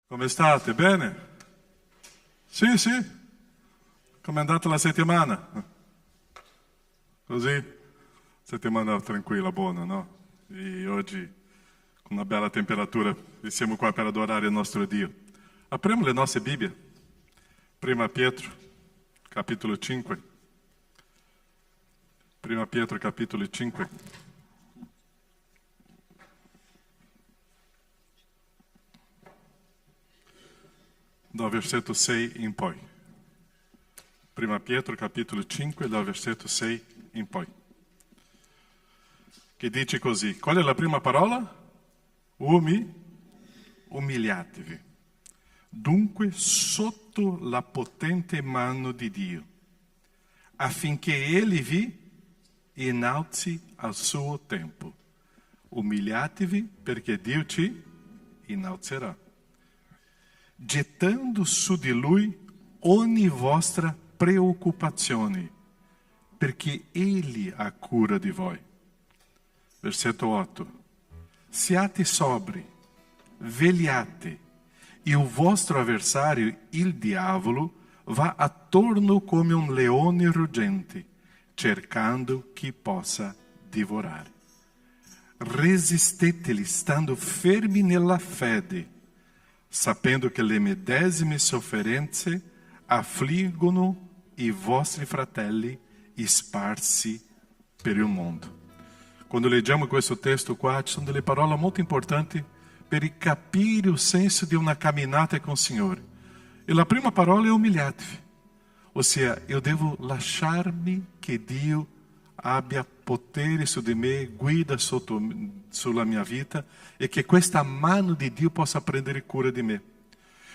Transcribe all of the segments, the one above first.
Come state? Bene? Sì, sì. Com'è andata la settimana? Così? Settimana tranquilla, buona, no? E oggi, con una bella temperatura, e siamo qua per adorare il nostro Dio. Apriamo le nostre Bibbie. Prima Pietro, capitolo 5. Prima Pietro, capitolo 5. Dal versetto 6 in poi. Prima Pietro, capitolo 5, dal versetto 6 in poi. Che dice così. Qual è la prima parola? Umiliatevi. Dunque sotto la potente mano di Dio, affinché Egli vi innalzi al suo tempo. Umiliatevi perché Dio ci innalzerà, gettando su di Lui ogni vostra preoccupazione, perché Egli ha cura di voi. Versetto 8. Siate sobri, vegliate, e o vostro avversario, il diavolo, va attorno come un leone ruggente, cercando chi possa divorare. Resisteteli, stando fermi nella fede, sapendo che le medesime sofferenze affliggono i vostri fratelli sparsi per il mondo. Quando leggiamo questo testo qua, ci sono delle parole molto importanti per capire il senso di una camminata com o Signore. E la prima parola è umiliatevi. Ossia, eu devo lasciarmi che Dio abbia potere su di me, guida sulla mia vita, e che questa mano di Dio possa prendere cura di me.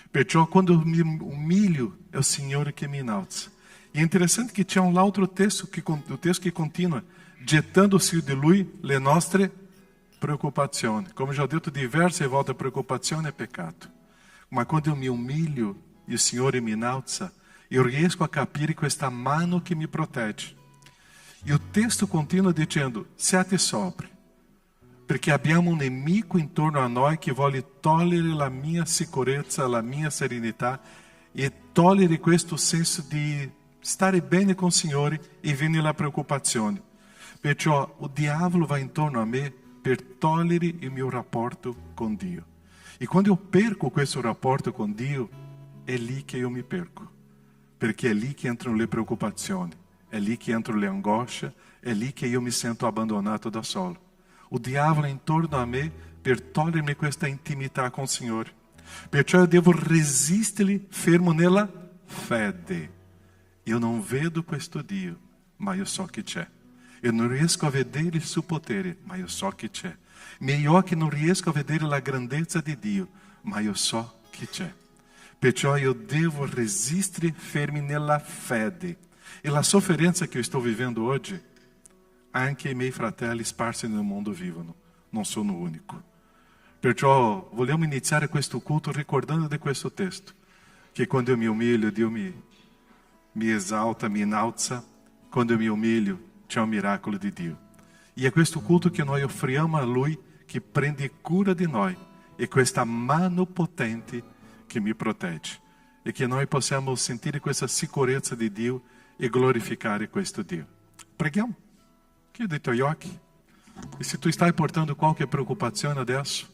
Perciò quando mi umilio, è il Signore che mi innalza. E è interessante che c'è un altro testo, o texto che continua, gettando-se di Lui le nostre preoccupazioni. Come já detto diverse volte, preoccupazione è peccato. Ma quando eu mi umilio e il Signore mi innalza, eu riesco a capire questa mano che mi protegge. E o texto continua dicendo, siate sobri, perché abbiamo un nemico intorno a noi che vuole togliere la mia sicurezza, la mia serenità e togliere questo senso di stare bene con il Signore e viene la preoccupazione. Perciò o diavolo va intorno a me per togliere il mio rapporto con Dio. E quando eu perco questo rapporto con Dio, è lì che io mi perco. Perché è lì che entrano le preoccupazioni, è lì che entrano le angosce, è lì che io mi sento abbandonato da solo. O diavolo è intorno a me per togliermi questa intimità con il Signore. Perciò eu devo resistere fermo nella fede. Eu non vedo questo Dio, ma io so che c'è. Eu non riesco a vedere il suo potere, ma io so che c'è. I miei occhi non riesco a vedere la grandezza di Dio, ma io so che c'è. Perciò io devo resistere fermi nella fede. E la sofferenza che io sto vivendo oggi, anche i miei fratelli sparsi nel mondo vivono, non sono unico. Perciò vogliamo iniziare questo culto ricordando di questo testo, che quando eu mi umilio, Dio mi esalta, mi innalza. Quando eu me humilho, c'è un miracolo di Dio. E è questo culto che noi offriamo a Lui, che prende cura di noi, e questa mano potente che mi protegge. E che noi possiamo sentire questa sicurezza di Dio e glorificare questo Dio. Preghiamo. Chiudi i tuoi occhi. E se tu stai portando qualche preoccupazione adesso,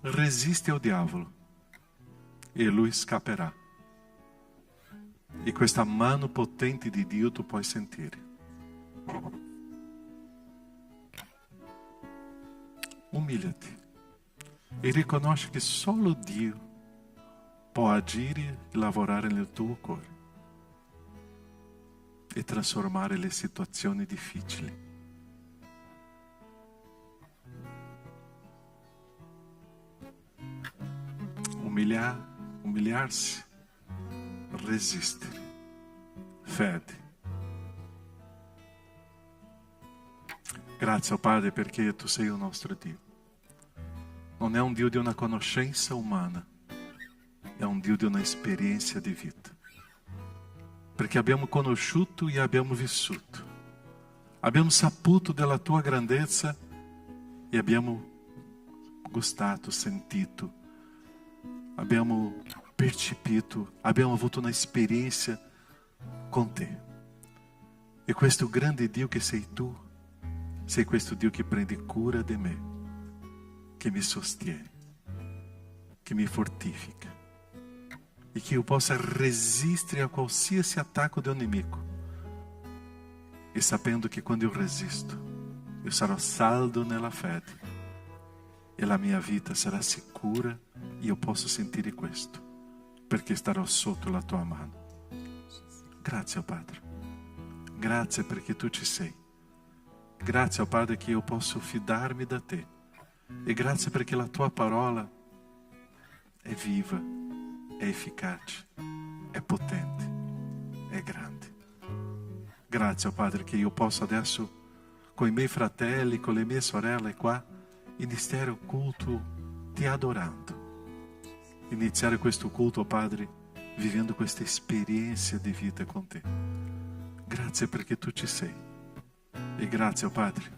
resiste ao diavolo e lui scapperà. E questa mano potente di Dio tu puoi sentire. Umilha-te e riconosce che solo Dio può agire e lavorare nel tuo cuore e trasformare le situazioni difficili. Umiliar-se, resistere, fede. Grazie, Padre, perché tu sei il nostro Dio. Non è un Dio di una conoscenza umana, è un Dio di una esperienza di vita. Perché abbiamo conosciuto e abbiamo vissuto. Abbiamo saputo della tua grandezza e abbiamo gustato, sentito abbiamo percepito, abbiamo avuto un'esperienza con te. E questo grande Dio che sei tu, sei questo Dio che prende cura di me, che mi sostiene, che mi fortifica, e che io possa resistere a qualsiasi attacco del nemico, e sapendo che quando io resisto, io sarò saldo nella fede, e la mia vita sarà sicura, e io posso sentire questo, perché starò sotto la tua mano. Grazie, Padre. Grazie perché tu ci sei. Grazie, Padre, che io posso fidarmi da te. E grazie perché la tua parola è viva, è efficace, è potente, è grande. Grazie, Padre, che io posso adesso, con i miei fratelli, con le mie sorelle qua, iniziare il culto ti adorando. Iniziare questo culto, Padre, vivendo questa esperienza di vita con te. Grazie perché tu ci sei. E grazie, Padre,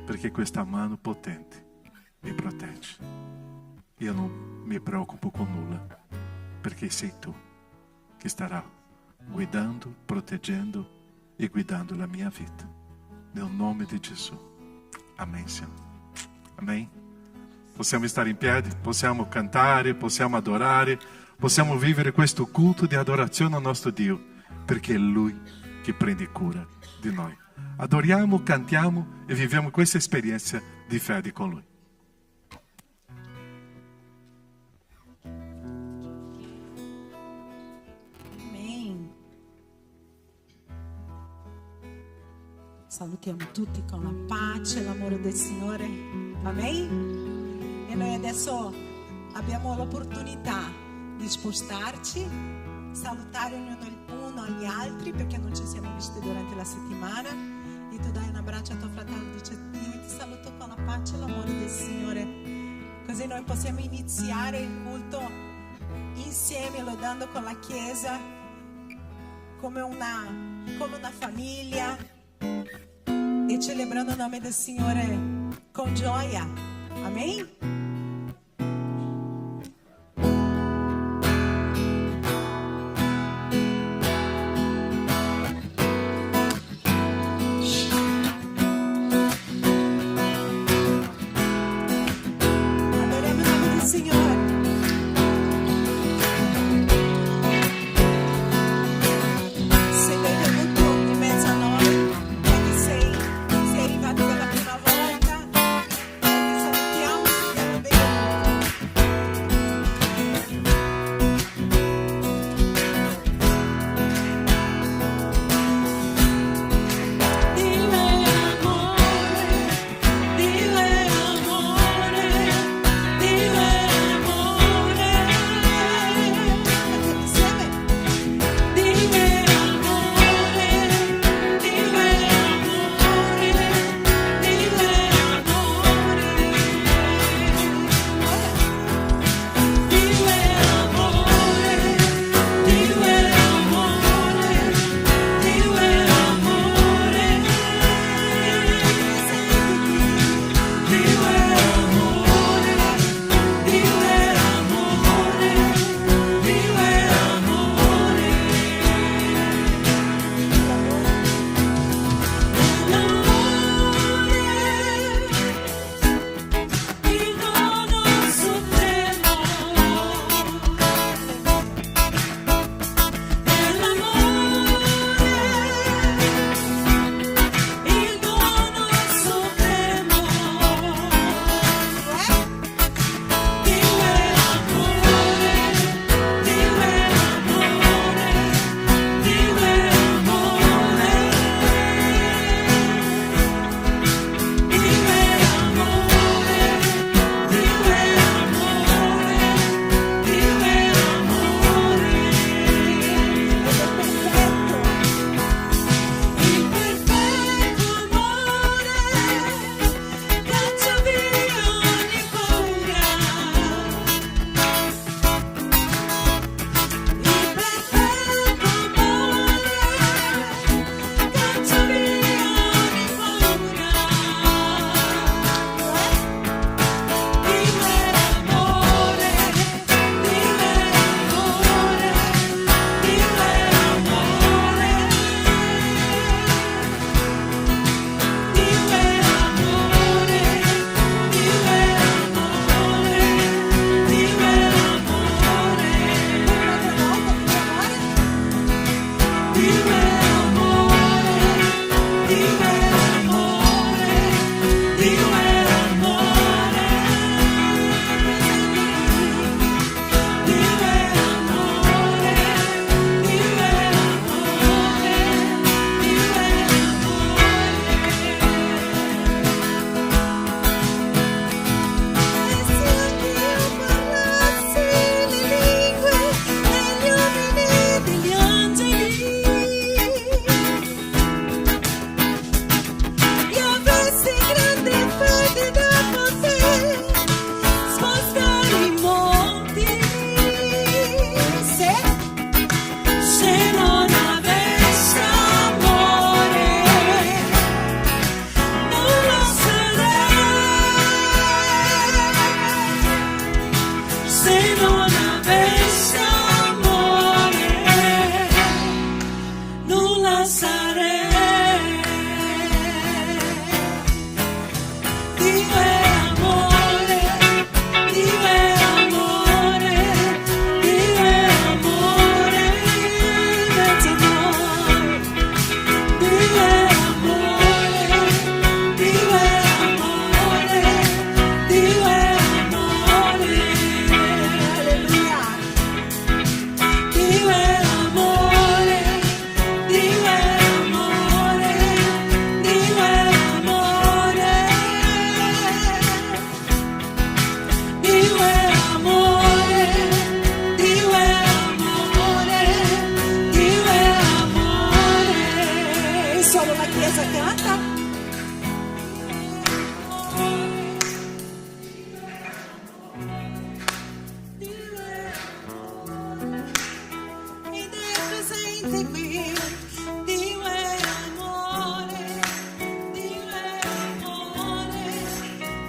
perché questa mano potente mi protegge. Io non mi preoccupo con nulla, perché sei tu che starà guidando, proteggendo e guidando la mia vita. Nel nome di Gesù. Amen, Signore. Amen. Possiamo stare in piedi, possiamo cantare, possiamo adorare, possiamo vivere questo culto di adorazione al nostro Dio, perché è Lui che prende cura di noi. Adoriamo, cantiamo e viviamo questa esperienza di fede con Lui. Amen. Salutiamo tutti con la pace e l'amore del Signore. Amen. E noi adesso abbiamo l'opportunità di spostarci, salutare uno agli altri, perché non ci siamo visti durante la settimana, e tu dai un abbraccio a tuo fratello e dici: io ti saluto con la pace e l'amore del Signore, così noi possiamo iniziare il culto insieme, lodando con la Chiesa come una famiglia e celebrando il nome del Signore con gioia. Amen. Sei arrivato per la prima volta, ti salutiamo, ti diamo se non avessi amore, nulla sarei. Dio è amore, Dio è amore, Dio è amore in mezzo a noi. Dio è amore, Dio è amore, Dio è amore, alleluia. Dio è amore, Dio è amore, Dio è amore, Dio è amore, Dio è amore, Dio è amore. E solo la Chiesa canta. Ed è presente qui. Dio è amore, Dio è amore,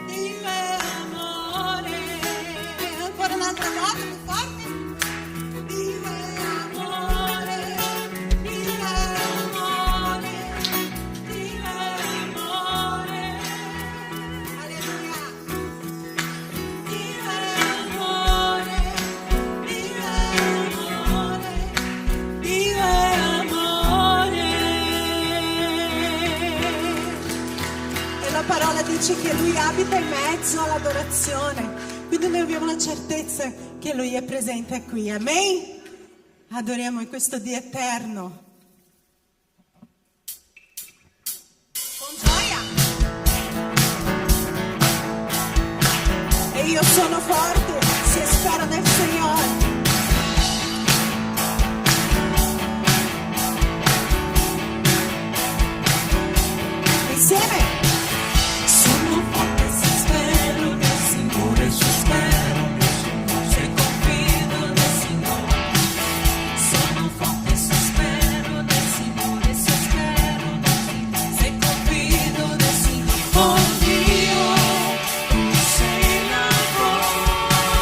Dio è amore. Ancora un'altra volta più forte. Dio è amore, Dio è amore, Dio è amore, alleluia. Dio è amore, Dio è amore, Dio è amore. E la parola dice che Lui abita in mezzo all'adorazione. Quindi noi abbiamo la certezza che Lui è presente qui. Amen? Adoriamo in questo Dio eterno. Con gioia. E io sono forte se spero nel Signore. Insieme. Sono forte se spero nel Signore, se spero nel Signore, se confido nel Signore. Sono forte se spero nel Signore, se spero nel Signore, se confido nel Signore. Oh Dio, tu sei la voce.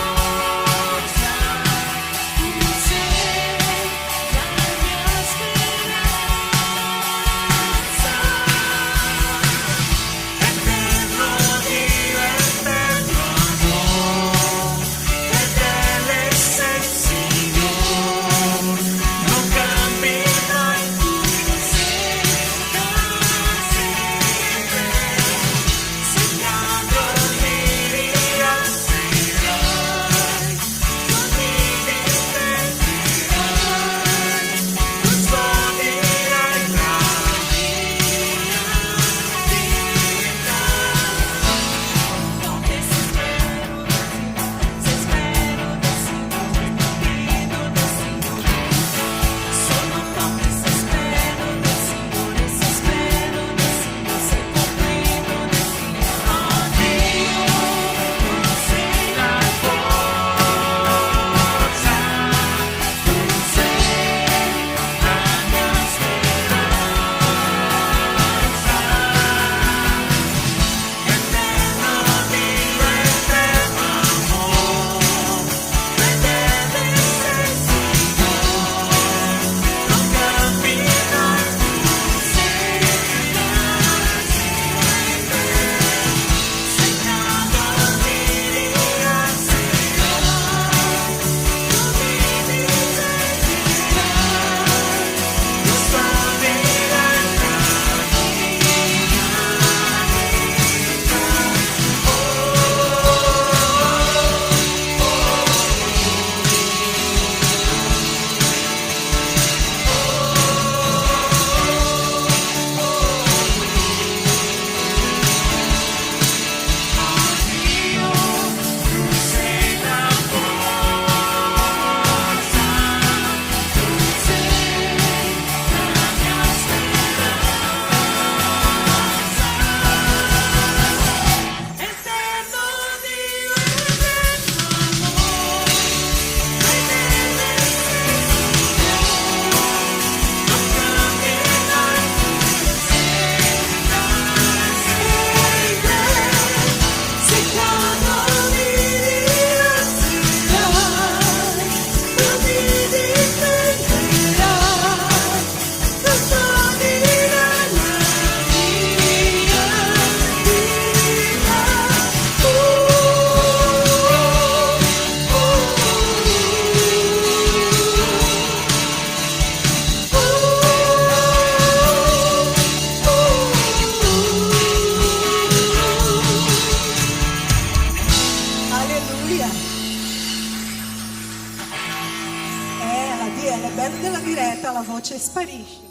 bene, bello della diretta, la voce sparisce.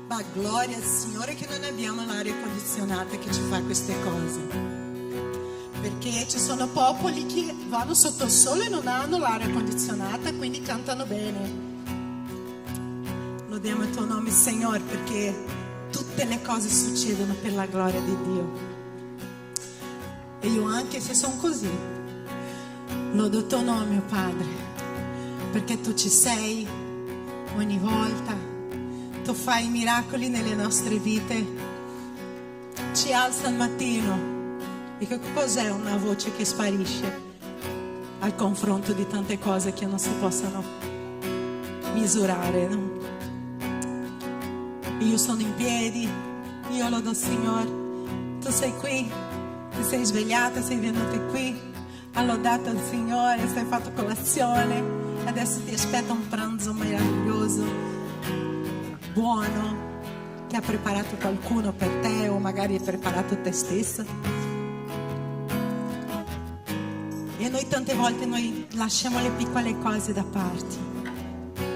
Ma gloria al Signore che non abbiamo l'aria condizionata che ci fa queste cose. Perché ci sono popoli che vanno sotto il sole e non hanno l'aria condizionata, quindi cantano bene. Lodiamo il tuo nome, Signore, perché tutte le cose succedono per la gloria di Dio. E io, anche se sono così, lodo il tuo nome, mio Padre, perché tu ci sei ogni volta, tu fai miracoli nelle nostre vite, ci alza al mattino. E che cos'è una voce che sparisce al confronto di tante cose che non si possono misurare, no? Io sono in piedi, io lodo il Signore, tu sei qui, ti sei svegliata, sei venuta qui, hai lodato il Signore, sei fatto colazione, adesso ti aspetta un pranzo meraviglioso, buono, che ha preparato qualcuno per te o magari hai preparato te stesso. E noi tante volte lasciamo le piccole cose da parte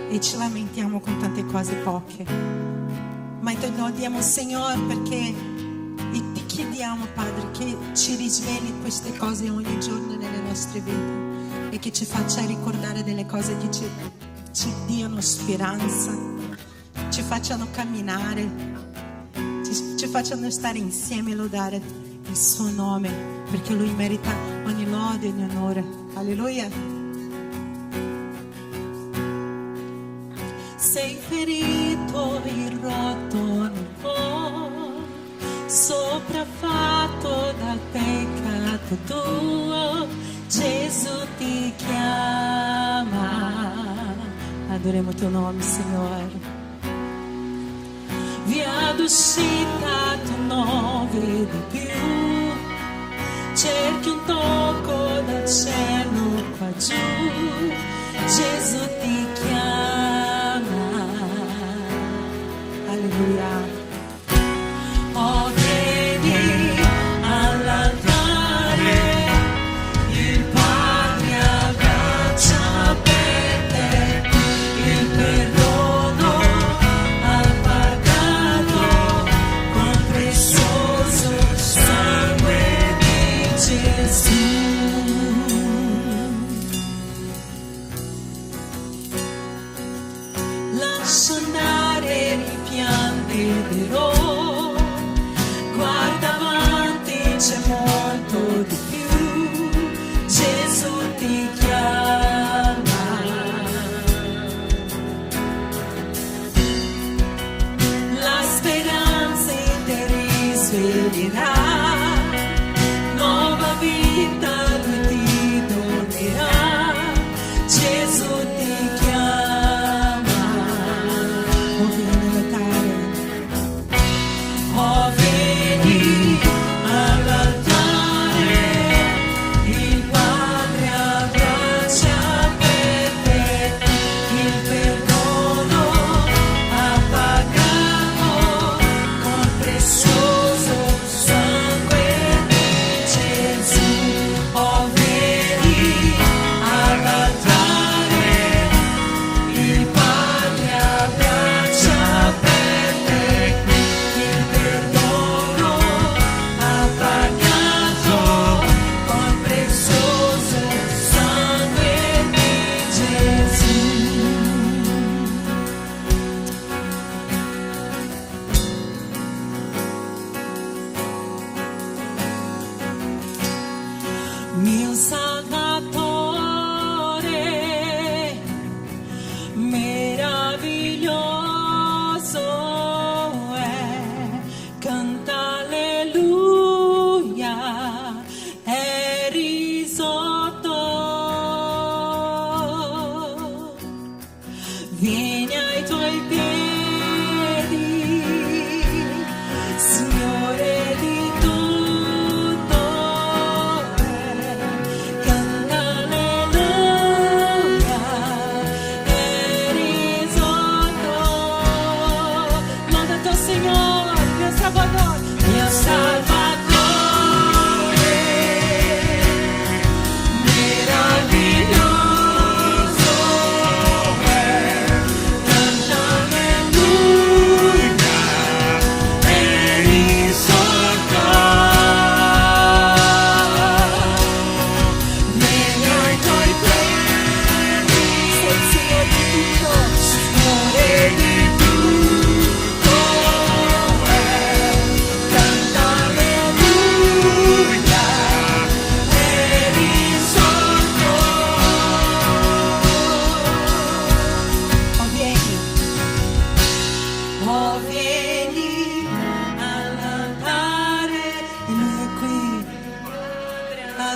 e ci lamentiamo con tante cose poche. Ma ti lodiamo, Signore, perché e ti chiediamo, Padre, che ci risveli queste cose ogni giorno nelle nostre vite e che ci faccia ricordare delle cose che ci diano speranza, ci facciano camminare, ci facciano stare insieme e lodare il suo nome, perché Lui merita ogni lode e ogni onore. Alleluia. Sei ferito, il rotto nel cuore, sopraffatto dal peccato tuo, Gesù ti chiama. Adoriamo il tuo nome, Signore. Via d'uscita tu non vedi più, cerchi un tocco dal cielo qua giù, Gesù ti chiama. Alleluia. Oh, vieni all'altare, il Padre abbraccia per te, il perdono ha pagato con prezioso sangue di Gesù. Lascia andare, ripianterò, guarda avanti, c'è molto di più, Gesù ti chiama. La speranza in te risveglierà, nuova vita Lui ti donerà, Gesù ti chiama. Oh, vieni a lottare. Oh, vieni all'altare, il Padre abbraccia per te, il perdono ha pagato con prezioso sangue di Gesù. Oh, vieni all'altare, il Padre abbraccia per te, il perdono ha pagato con prezioso sangue di Gesù. Mio Salvatore, meraviglioso è, canta alleluia, è risorto. Vieni ai tuoi piedi, Signore di tutto è,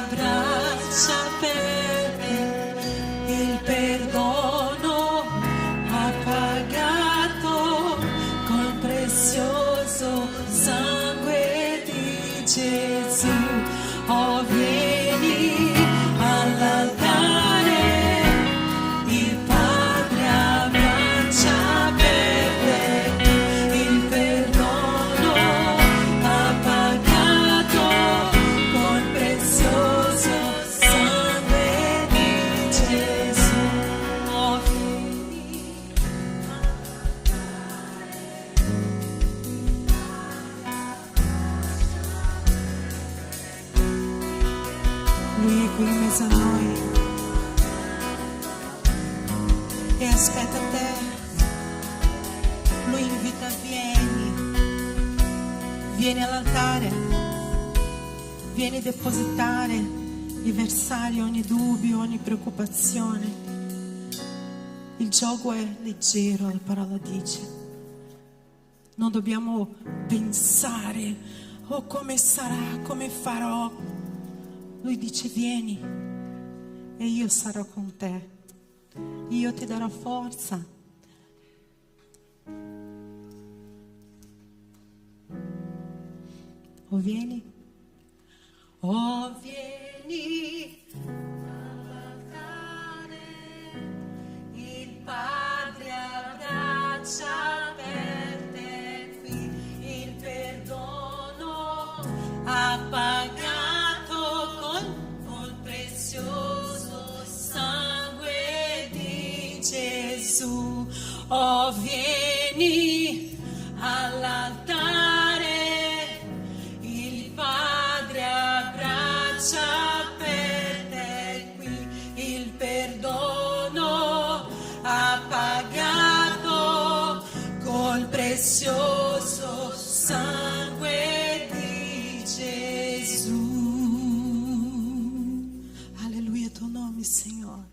braccia aperte, il perdono ha pagato col prezioso sangue di Gesù. Oh, vieni all'altare, il Padre a braccia aperte, il perdono ha pagato col prezioso sangue di Gesù. Oh, vieni Lui è qui in mezzo a noi e aspetta te. Lui invita, vieni all'altare, vieni a depositare e versare ogni dubbio, ogni preoccupazione. Il gioco è leggero, la parola dice. Non dobbiamo pensare, oh, come sarà, come farò. Lui dice, vieni e io sarò con te. Io ti darò forza. Oh, vieni. Oh, vieni all'altare, il Padre a braccia aperte qui, il perdono ha pagato col prezioso sangue di Gesù. Oh, vieni all'altare, il Padre a braccia aperte qui, il perdono ha pagato col prezioso sangue di Gesù. Alleluia, tuo nome, Signore.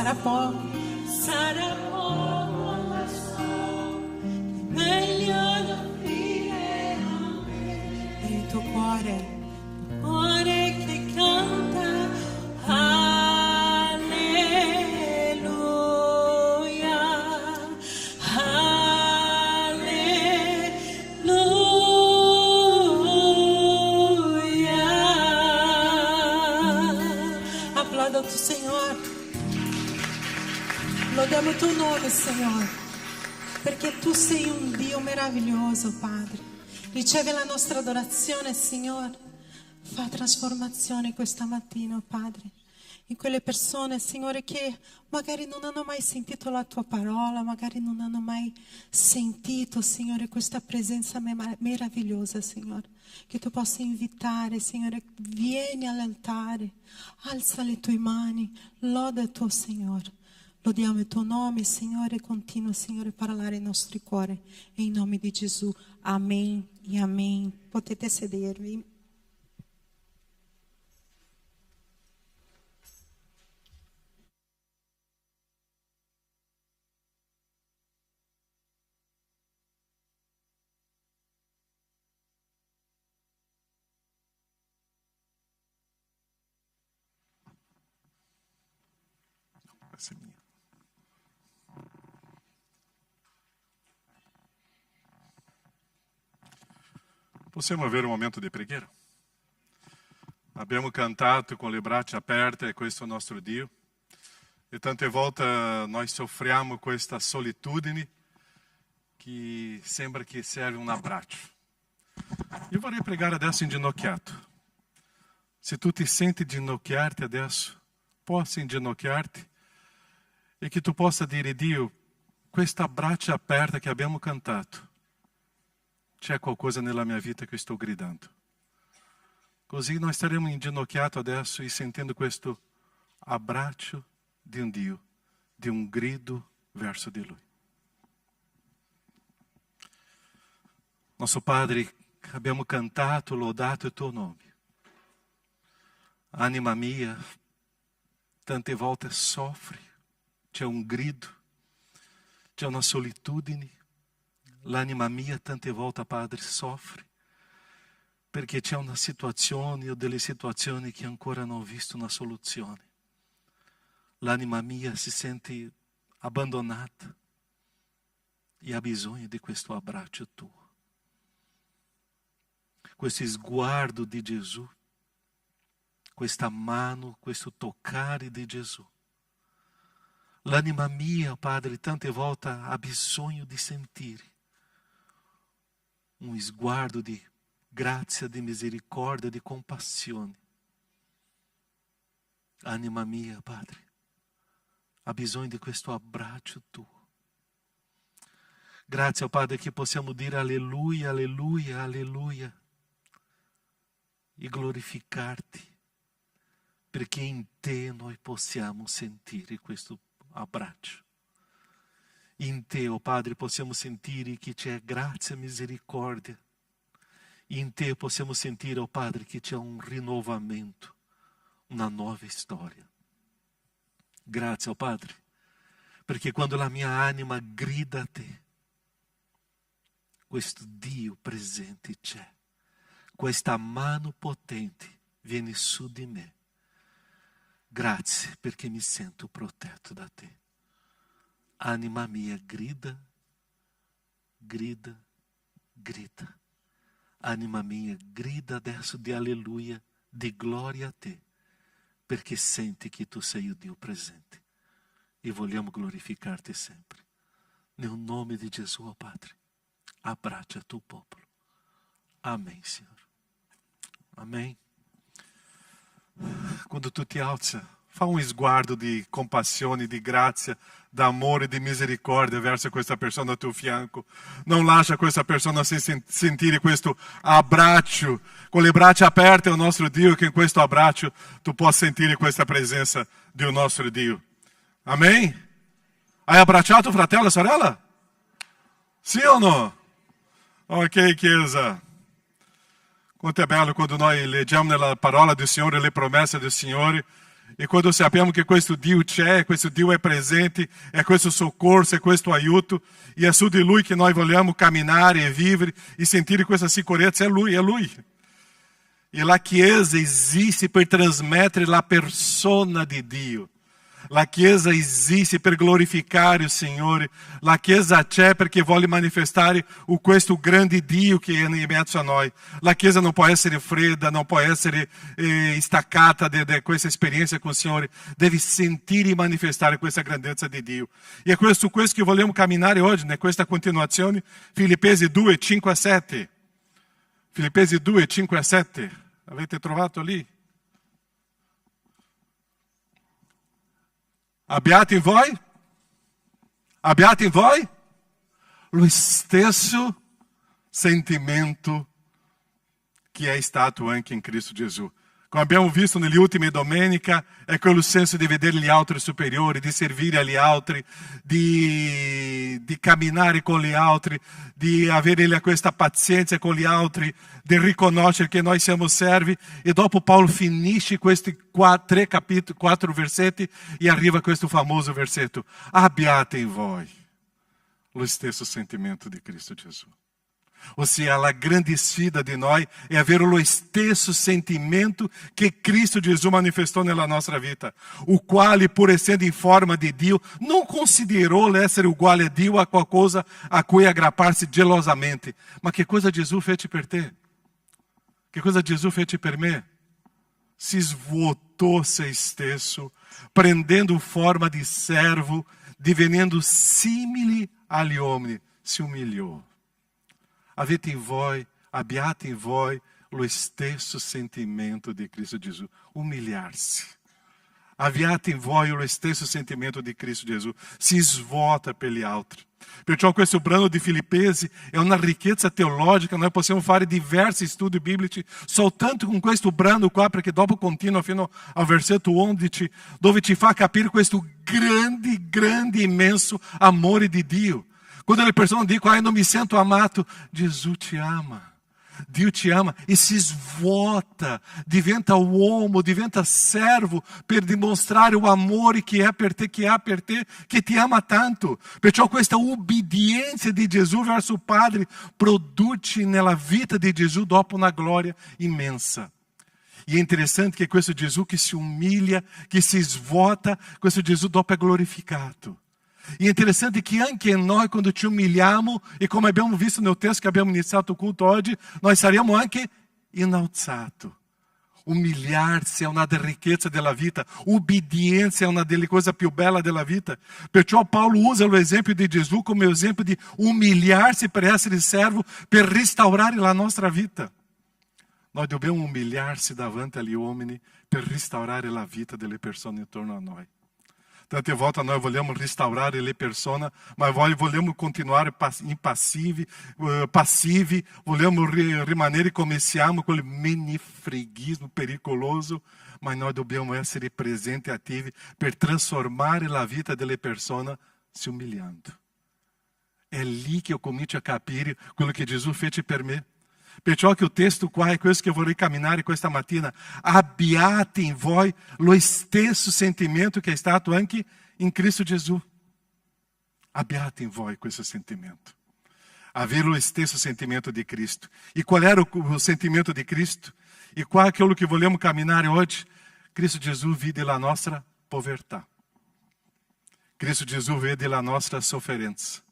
sarà poco, ma so meglio da offrire a me. E il tuo cuore che canta alleluia, alleluia. Aplauda o tuo Senhor. Lodiamo il tuo nome, Signore, perché tu sei un Dio meraviglioso, Padre. Riceve la nostra adorazione, Signore. Fa trasformazione questa mattina, Padre, in quelle persone, Signore, che magari non hanno mai sentito la tua parola, magari non hanno mai sentito, Signore, questa presenza meravigliosa, Signore. Che tu possa invitare, Signore, vieni all'altare, alza le tue mani, loda il tuo Signore. Lodiamo il tuo nome, Signore, continua, Signore, a parlare ai nostri cuori. In nome di Gesù, amen e amen. Potete sedervi. Essa é minha. Possiamo avere un momento di preghiera? Abbiamo cantato con le braccia aperte, questo è il nostro Dio. E tante volte noi soffriamo questa solitudine che sembra che serve un abbraccio. Io vorrei pregare adesso inginocchiato. Se tu ti senti ginocchiarti adesso, possa inginocchiarti e che tu possa dire: Dio, questa braccia aperta che abbiamo cantato, c'è qualcosa nella mia vita che sto gridando. Così noi staremo inginocchiati adesso e sentendo questo abbraccio di un Dio, di un grido verso di Lui. Nostro Padre, abbiamo cantato, lodato il tuo nome. Anima mia, tante volte soffre, c'è un grido, c'è una solitudine. L'anima mia tante volte, Padre, soffre perché c'è una situazione o delle situazioni che ancora non ho visto una soluzione. L'anima mia si sente abbandonata e ha bisogno di questo abbraccio tuo. Questo sguardo di Gesù, questa mano, questo toccare di Gesù. L'anima mia, Padre, tante volte ha bisogno di sentire un sguardo di grazia, di misericordia, di compassione. Anima mia, Padre, ha bisogno di questo abbraccio tuo. Grazie, Padre, che possiamo dire alleluia, alleluia, alleluia e glorificarti, perché in te noi possiamo sentire questo abbraccio. In te, oh Padre, possiamo sentire che c'è grazia e misericórdia. In te possiamo sentire, oh Padre, che c'è un rinnovamento, una nuova storia. Grazie, oh Padre, perché quando la mia anima grida a te, questo Dio presente c'è. Questa mano potente viene su di me. Grazie perché mi sento protetto da te. Anima mia, grida, grida, grida. Anima mia, grida adesso di alleluia, di gloria a te, perché senti che tu sei il Dio presente e vogliamo glorificarti sempre. Nel nome di Gesù, oh Padre, abbraccia il tuo popolo. Amém, Senhor. Amém. Quando tu ti alza, fa un sguardo di compassione, di grazia, d'amore, di misericordia verso questa persona al tuo fianco. Non lascia questa persona sem sentire questo abbraccio, con le braccia aperte al nostro Dio, che in questo abbraccio tu possa sentire questa presenza del nostro Dio. Amém? Hai abbracciato fratello e sorella? Sì o no? Ok, Chiesa. Quanto è bello quando noi leggiamo nella parola del Signore le promesse del Signore E quando sappiamo che questo Dio c'è, questo Dio è presente, è questo soccorso, è questo aiuto, e è su di Lui che noi vogliamo camminare e vivere e sentire questa sicurezza, è Lui, è Lui. E la Chiesa esiste per trasmettere la persona di Dio. La Chiesa esiste per glorificare il Signore. La Chiesa c'è perché vuole manifestare questo grande Dio che è in mezzo a noi. La Chiesa non può essere fredda, non può essere staccata da questa esperienza con il Signore. Deve sentire e manifestare questa grandezza di Dio. E è su questo che vogliamo camminare oggi, né? Questa continuazione. Filippesi 2, 5 a 7. Filippesi 2, 5 a 7. Avete trovato lì? Abbiate in voi lo stesso sentimento che è stato anche in Cristo Gesù. Come abbiamo visto nelle ultime domeniche, è quello senso di vedere gli altri superiori, di servire agli altri, di camminare con gli altri, di avere questa pazienza con gli altri, di riconoscere che noi siamo servi. E dopo Paolo finisce questi 4 versetti e arriva a questo famoso versetto. Abbiate in voi lo stesso sentimento di Cristo Gesù. Ossia, la grande sfida di noi è avere lo stesso sentimento che Cristo Gesù manifestou nella nostra vita, o quale, pur essendo in forma di Dio, non considerò l'essere uguale a Dio a qualcosa a cui aggrapparsi gelosamente. Ma che cosa Gesù fece per te? Che cosa Gesù fece per me? Si svuotou se stesso, prendendo forma di servo, divenendo simile agli uomini, si umiliou. Abbiate in voi lo stesso sentimento di Cristo Gesù. Humilhar-se. Abbiate in voi lo stesso sentimento di Cristo Gesù. Si svuota per gli altri. Perciò questo brano di Filippesi è una ricchezza teologica. Noi possiamo fare diversi studi biblici soltanto con questo brano qua, perché dopo continua fino al versetto 11, dove ci fa capire questo grande, immenso amore di Dio. Quando le persone dicono, non mi sento amato, Gesù ti ama. Dio ti ama e si svuota, diventa uomo, diventa servo per dimostrare o amore che ha per te, che ti ama tanto. Perciò questa obbedienza di Gesù verso il Padre produce nella vita di Gesù dopo una gloria immensa. E è interessante che questo Gesù che si umilia, che si svuota, questo Gesù dopo è glorificato. E è interessante che anche noi, quando ci umiliamo, e come abbiamo visto nel testo che abbiamo iniziato il culto oggi, noi saremo anche innalzati. Umiliar-se è una delle ricchezze della vita, ubbidienza è una delle cose più belle della vita. Perciò Paolo usa l'esempio di Gesù come esempio di umiliar-se per essere servo, per restaurare la nostra vita. Noi dobbiamo umiliar-se davanti agli uomini per restaurare la vita delle persone intorno a noi. Tante volte noi vogliamo restaurare le persone, ma vogliamo continuare passivi, vogliamo rimanere come siamo, quel menefreghismo pericoloso, ma noi dobbiamo essere presenti e attivi per trasformare la vita delle persone si umiliando. È lì che io comincio a capire quello che Gesù fece per me. Perciò che o testo qua è questo che vorrei camminare questa mattina. Abbiate in voi lo stesso sentimento che è stato anche in Cristo Gesù. Abbiate in voi questo sentimento. Avere lo stesso sentimento di Cristo. E qual era o sentimento di Cristo? E qual é aquilo que vogliamo camminare oggi? Cristo Gesù vide la nostra povertà. Cristo Gesù vede la nostra sofferenza.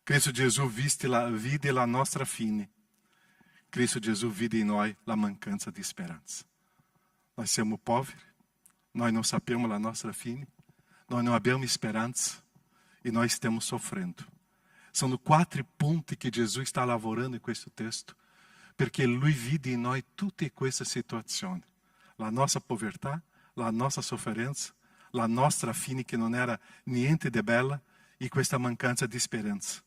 Cristo Gesù vide la nostra fine. Cristo Gesù vide in noi la mancanza di speranza. Nós siamo poveri, nós não sappiamo la nostra fine, nós não abbiamo speranza e nós stiamo soffrendo. Sono 4 punti che Gesù sta lavorando in questo testo, perché Lui vide in noi tutte queste situazioni. La nostra povertà, la nostra sofferenza, la nostra fine che non era niente di bella e questa mancanza di speranza.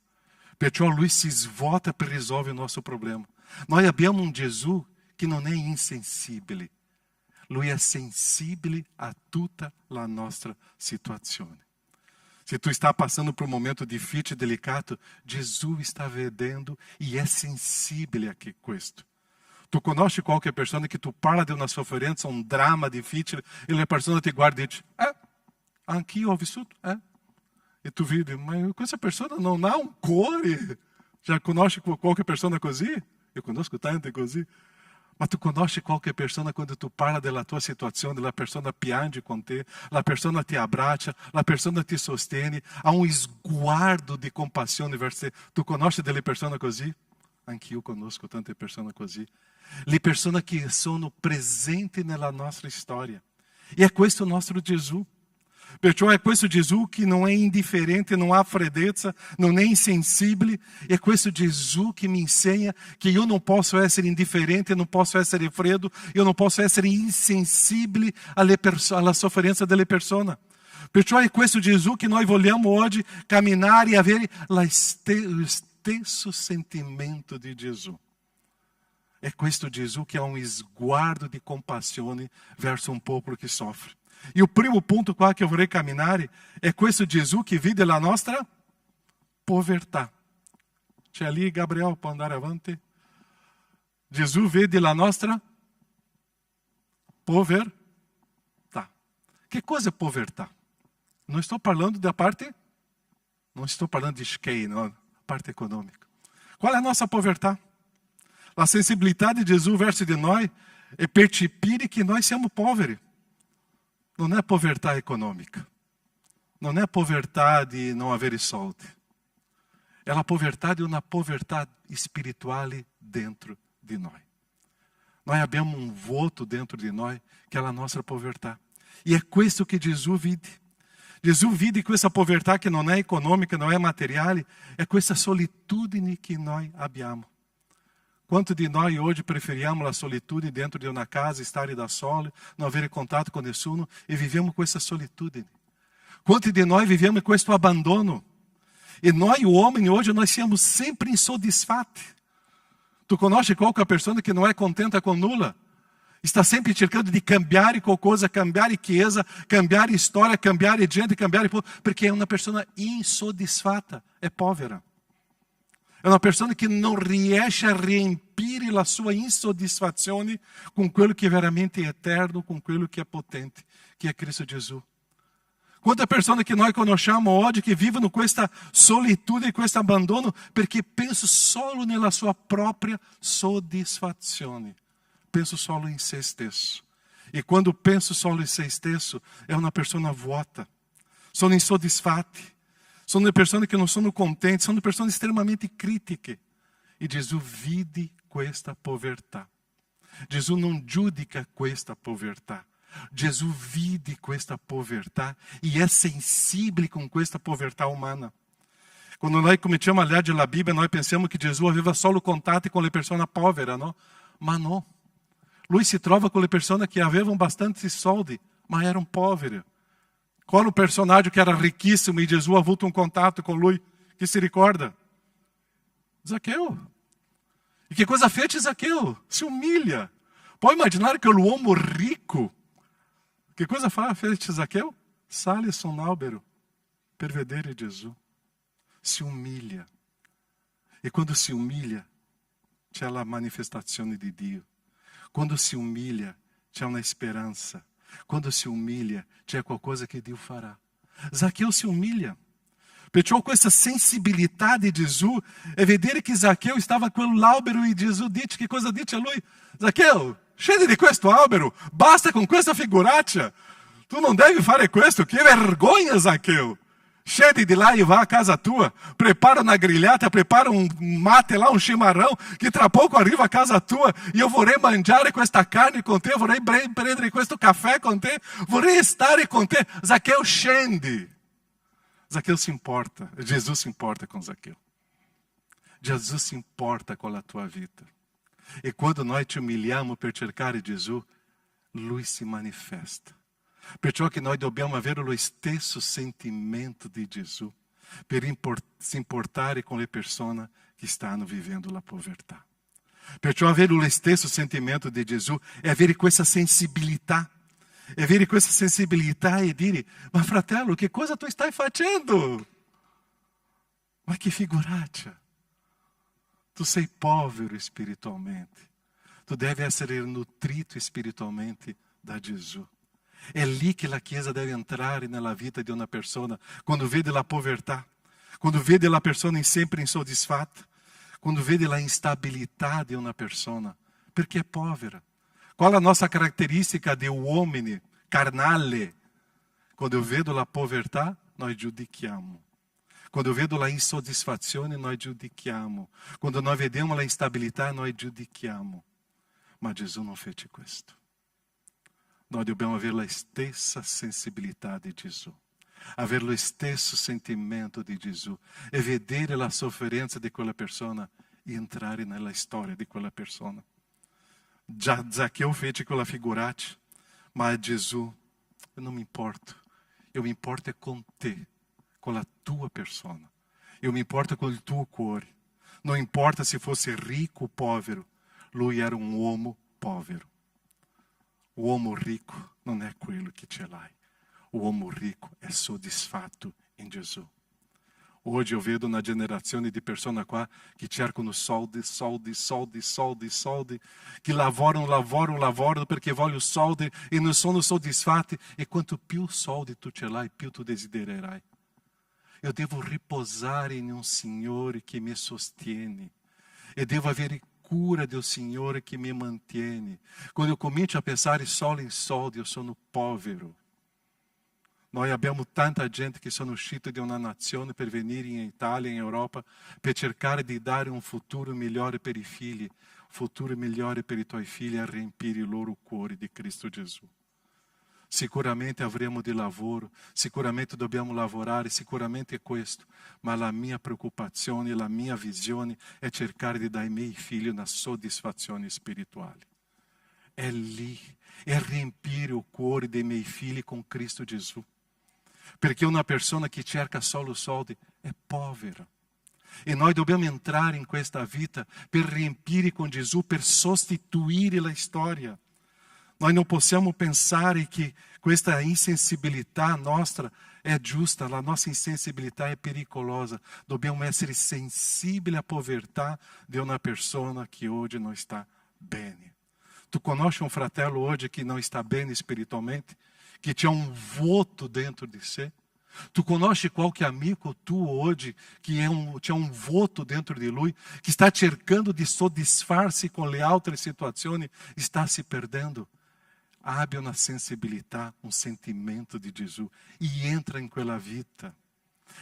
Perciò Lui si svuota per risolvere il nostro problema. Noi abbiamo un Gesù che non è insensibile. Lui è sensibile a tutta la nostra situazione. Se tu está passando por um momento difficile e delicato, Gesù sta vedendo e è sensibile a questo. Tu conosci qualche persona che tu parla di una sofferenza, un dramma difficile, e la persona ti guarda e dice, anch'io ho vissuto, E tu vedi, ma questa persona non ha un cuore. Já conosci qualche persona così? Eu conosco tante così. Ma tu conosci qualche persona quando tu parla della tua situazione, la persona piange con te, la persona ti abbraccia, la persona ti sostiene, ha un sguardo di compassione verso te. Tu conosci delle persone così? Anch'io conosco tante persone così. Le persone che sono presenti nella nostra storia. E è questo il nostro Gesù. Perciò è questo Gesù che non è indifferente, non ha freddezza, non è insensibile. È questo Gesù che mi insegna che io non posso essere indifferente, non posso essere freddo, io non posso essere insensibile alla sofferenza delle persone. Perciò è questo Gesù che noi vogliamo oggi camminare e avere lo stesso sentimento di Gesù. È questo Gesù che ha un sguardo di compassione verso un popolo che soffre. E o primo ponto qua che eu vorrei camminare è questo Gesù che vede la nostra povertà. C'è ali Gabriel, può andare avanti. Gesù vede la nostra povertà. Che cosa è povertà? Non sto parlando da parte, non sto parlando di skei, não, parte econômica. Qual é a nossa povertà? A sensibilidade de Jesus verso de nós é percepire que nós somos poveri. Não é povertà econômica. Não é povertà de não avere soldi. É a povertà de uma povertà spirituale dentro de nós. Nós abbiamo um voto dentro de nós que é a nossa povertà. E é questo que Jesus vide. Jesus vide questa povertà che non è economica, non è materiale, è questa solitudine che noi abbiamo. Quanto di noi hoje preferiamo la solitudine dentro di una casa, stare da soli, non avere contatto con nessuno e vivemos questa solitudine. Quanto di noi vivemos questo abbandono. E noi uomini hoje nós siamo sempre insoddisfatti. Tu conosci qualche persona che non è contenta con nulla? Está sempre cercando de cambiare qualcosa, cambiare chiesa, cambiare storia, cambiare gente, cambiare povo, perché è una persona insoddisfatta, è povera. È una persona che non riesce a riempire la sua insoddisfazione con quello che è veramente eterno, con quello che è potente, che è Cristo Gesù. Quante persone che noi conosciamo oggi che vivono questa solitudine, questo abbandono, perché penso solo nella sua propria soddisfazione. Penso solo em se stesso. E quando penso solo em se stesso, é uma pessoa vuota. Sono insoddisfatti. Sono persone che non sono contenti. Sono persone estremamente critiche. E Jesus vide questa povertà. Gesù non giudica questa povertà. Gesù vide questa povertà e è sensibile con questa povertà umana. Quando noi cominciamo a leggere la Bibbia, noi pensiamo che Gesù aveva solo contatti con le persone povere, no? Ma no. Lui si trova com le persone che avevano bastante soldi, ma erano poveri. Qual o personagem que era riquíssimo e Jesus ha avuto um contato com lui? Que se ricorda? Zaqueu. E que coisa fez Zaqueu? Se humilha. Pode imaginar que o uomo rico, que coisa fez Zaqueu? Sale son albero per vedere Gesù. Se humilha. E quando se humilha, c'è la manifestazione di Dio. Quando se humilha, c'è una esperança. Quando se humilha, c'è qualcosa che Dio farà. Zaqueu se humilha. Perciò questa sensibilità di Gesù è vedere che Zaqueu stava con l'albero e Gesù dice, che cosa dice a lui? Zaqueu, scendi di questo albero, basta con questa figuraccia. Tu non devi fare questo, che vergogna Zaqueu. Scendi di là e vai a casa tua, prepara una grigliata, prepara un mate lá, un chimarrão, che tra poco arriva a casa tua e eu vorrei mangiare questa carne con te, vorrei prendere questo caffè con te, vorrei stare con te. Zaqueu, scendi. Zaqueu se importa, Jesus se importa com Zaqueu. Jesus se importa com a tua vida. E quando nós te umiliamo per cercare Gesù, Lui se manifesta. Perciò che noi dobbiamo avere lo stesso sentimento di Gesù per se importare con le persone che stanno vivendo la povertà. Perciò avere lo stesso sentimento di Gesù è avere questa sensibilità. È avere questa sensibilità e dire, ma fratello, che cosa tu stai facendo? Ma che figuraccia. Tu sei povero spiritualmente. tu deve essere nutrito espiritualmente da Gesù. È lì che la Chiesa deve entrare nella vita di una persona, quando vede la povertà, quando vede la persona sempre insoddisfatta, quando vede la instabilità di una persona, perché è povera. Qual è la nostra caratteristica di uomini carnale? Quando eu vedo la povertà, noi giudichiamo. Quando eu vedo la insoddisfazione, noi giudichiamo. Quando noi vediamo la instabilità, noi giudichiamo. Ma Gesù non fece questo. Noi dobbiamo avere la stessa sensibilità di Gesù, avere lo stesso sentimento di Gesù e vedere la sofferenza di quella persona e entrare nella storia di quella persona. Già Zaccheu fece quella figuraccia, ma Gesù, eu não me importo. Eu me importo é com te, com a tua persona. Eu me importo com il tuo cuore. Não importa se fosse rico ou povero, lui era um uomo povero. O uomo rico non è quello che ce l'hai. O uomo rico è soddisfatto in Gesù. Hoje eu vedo na generazione di persone qua che cercano soldi, che lavorano perché vogliono soldi e non sono soddisfatti. E quanto più soldi tu ce l'hai, più tu desidererai. Eu devo riposare in un Signore che mi sostiene. E devo avere cura del Signore che mi mantiene. Quando eu comincio a pensare solo in soldi, eu sono povero. Noi abbiamo tanta gente che sono usciti di una nazione per venire in Italia, in Europa, per cercare di dare un futuro migliore per i figli, un futuro migliore per i tuoi figli, a riempire i loro cuori di Cristo Gesù. Sicuramente avremo di lavoro, sicuramente dobbiamo lavorare, sicuramente è questo, ma la mia preoccupazione, la mia visione è cercare di dare ai miei figli una soddisfazione spirituale. È lì, è riempire il cuore dei miei figli con Cristo Gesù. Perché una persona che cerca solo soldi è povera. E noi dobbiamo entrare in questa vita per riempire con Gesù, per sostituire la storia. Noi non possiamo pensare che questa insensibilità nostra è giusta, la nostra insensibilità è pericolosa. Dobbiamo essere sensibili à povertà di una persona che oggi non sta bene. Tu conosci un fratello oggi che non sta bene spiritualmente? Que tinha um voto dentro de si? Tu conosci qualche amigo tuo hoje que tinha um voto dentro de lui, que está cercando de soddisfar-se com le altre situazioni, está se perdendo? Abbia una sensibilità, un sentimento di Gesù e entra in quella vita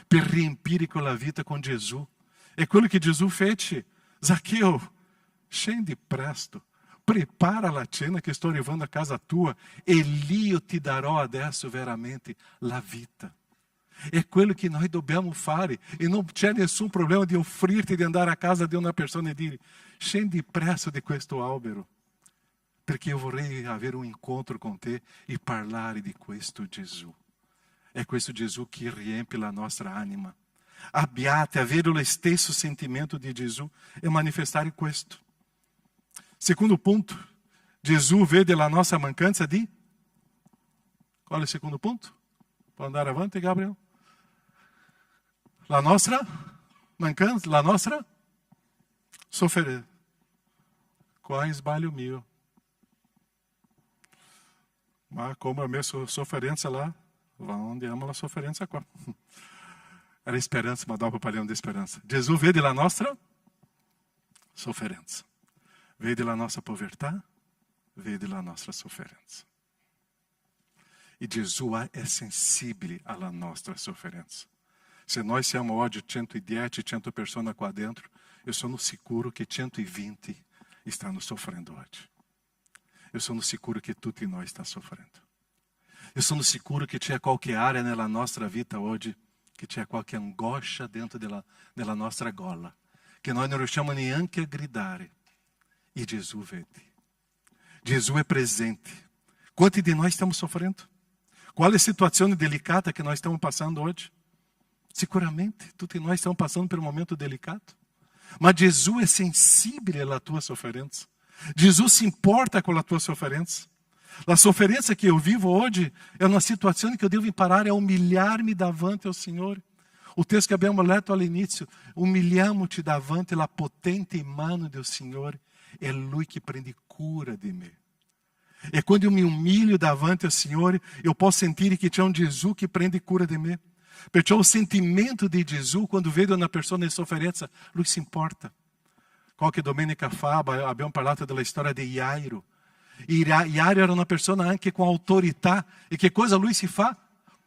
per riempire quella vita con Gesù. È quello che Gesù fece. Zaccheu, scendi presto. Prepara la cena che sto arrivando a casa tua e lì io ti darò adesso veramente la vita. È quello che noi dobbiamo fare e non c'è nessun problema di offrirti di andare a casa di una persona e dire scendi presto di questo albero perché io vorrei avere un incontro con te e parlare di questo Gesù. È questo Gesù che riempie la nostra anima. Abbiate, avere lo stesso sentimento di Gesù e manifestare questo. Secondo ponto, Gesù vede la nostra mancanza di... Qual è il secondo punto? Può andare avanti, Gabriel? La nostra mancanza, la nostra sofferenza. Qua è sbaglio mio. Ma come a mia sofferenza lá, andiamo la sofferenza qua. Era esperança, ma dopo parliamo di speranza. Gesù vede la nostra sofferenza. Vede la nostra povertà, vede la nostra sofferenza. E Gesù è sensibile alla nostra sofferenza. Se noi siamo oggi 110, 100 persone qua dentro, eu sono sicuro che 120 stanno soffrendo oggi. Eu sono sicuro che tutti noi stanno soffrendo. Eu sono sicuro che c'è qualche area nella nostra vita oggi, che c'è qualche angoscia dentro della nostra gola, che noi non riusciamo neanche a gridare. E Gesù vede. Gesù è presente. Quanti di noi stiamo soffrendo? Qual è la situazione delicata che noi stiamo passando oggi? Sicuramente, tutti noi stiamo passando per un momento delicato. Ma Gesù è sensibile alla tua sofferenza. Gesù si importa con la tua sofferenza. La sofferenza che eu vivo oggi è una situazione che eu devo imparare a umilhar-me davanti ao Signore. O texto que abbiamo letto all'inizio, umiliamo-te davanti la potente mano del Signore. É Lui que prende cura de me. É quando eu me humilho davanti ao Signore, eu posso sentir que c'è un Gesù che prende cura di me. Perciò il sentimento di Gesù, quando vedo una persona in sofferenza, Lui si importa. Qualche domenica fa abbiamo parlato della storia di Jairo. Jairo era una persona anche con autorità. E che cosa lui si fa?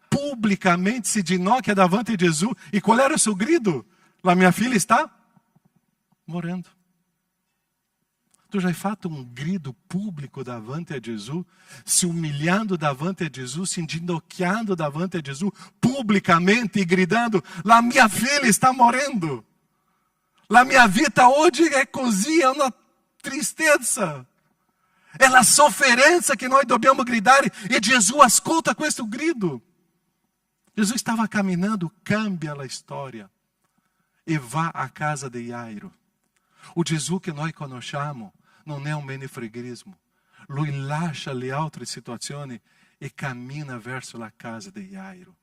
Pubblicamente si ginocchia davanti a Gesù. E qual era il suo grido? La mia figlia sta morendo. Tu já hai fatto un grido público davanti a Gesù, se umilhando davanti a Gesù, se inginocchiando davanti a Gesù, pubblicamente e gridando: la mia figlia sta morendo. La mia vita oggi è così, è una tristezza. È la sofferenza che noi dobbiamo gridare e Gesù ascolta questo grido. Gesù stava camminando, cambia la storia e va a casa di Jairo. O Gesù che noi conosciamo non è un menefreghismo. Lui lascia le altre situazioni e cammina verso la casa di Jairo.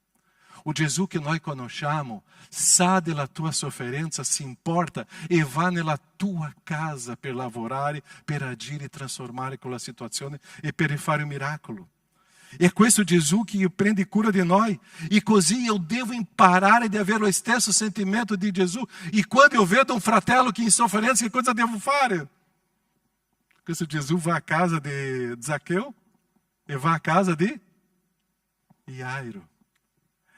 O Gesù che noi conosciamo sa della tua sofferenza, si importa e va nella tua casa per lavorare, per agire e trasformare quella situazione e per fare un miracolo. É questo Gesù che prende cura di noi. E così eu devo imparare di avere lo stesso sentimento di Gesù. E quando eu vedo um fratello che è in sofferenza, che cosa devo fare? Questo Gesù va a casa di Zaqueu e va a casa di Jairo.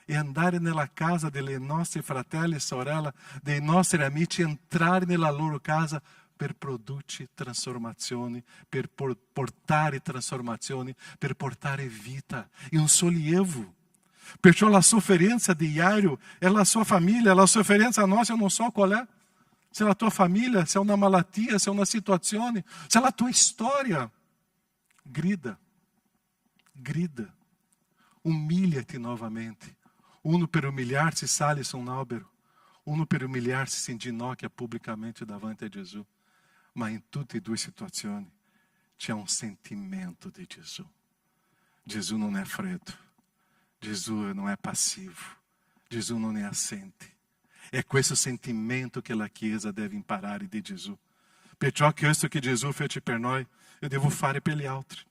E andare nella casa delle nostre fratelli e sorelle, dei nostri amici, entrare nella loro casa per produrre trasformazioni, per portare trasformazioni, per portare vita e un sollievo. Perciò la sofferenza di Jairo è la sua famiglia, la sofferenza nostra eu non so qual è. Se è la tua famiglia, se è una malattia, se è una situazione, se è la tua storia. Grida, grida, umilha-te novamente. Uno per umilhar-se sale su un albero, uno per umilhar-se si inginocchia pubblicamente davanti a Gesù. Ma in tutte e due situazioni c'è un sentimento di Gesù. Gesù non è freddo, Gesù non è passivo, Gesù non è assente. È questo sentimento che la Chiesa deve imparare di Gesù. Perciò questo che Gesù fece per noi, eu devo fare per gli altri.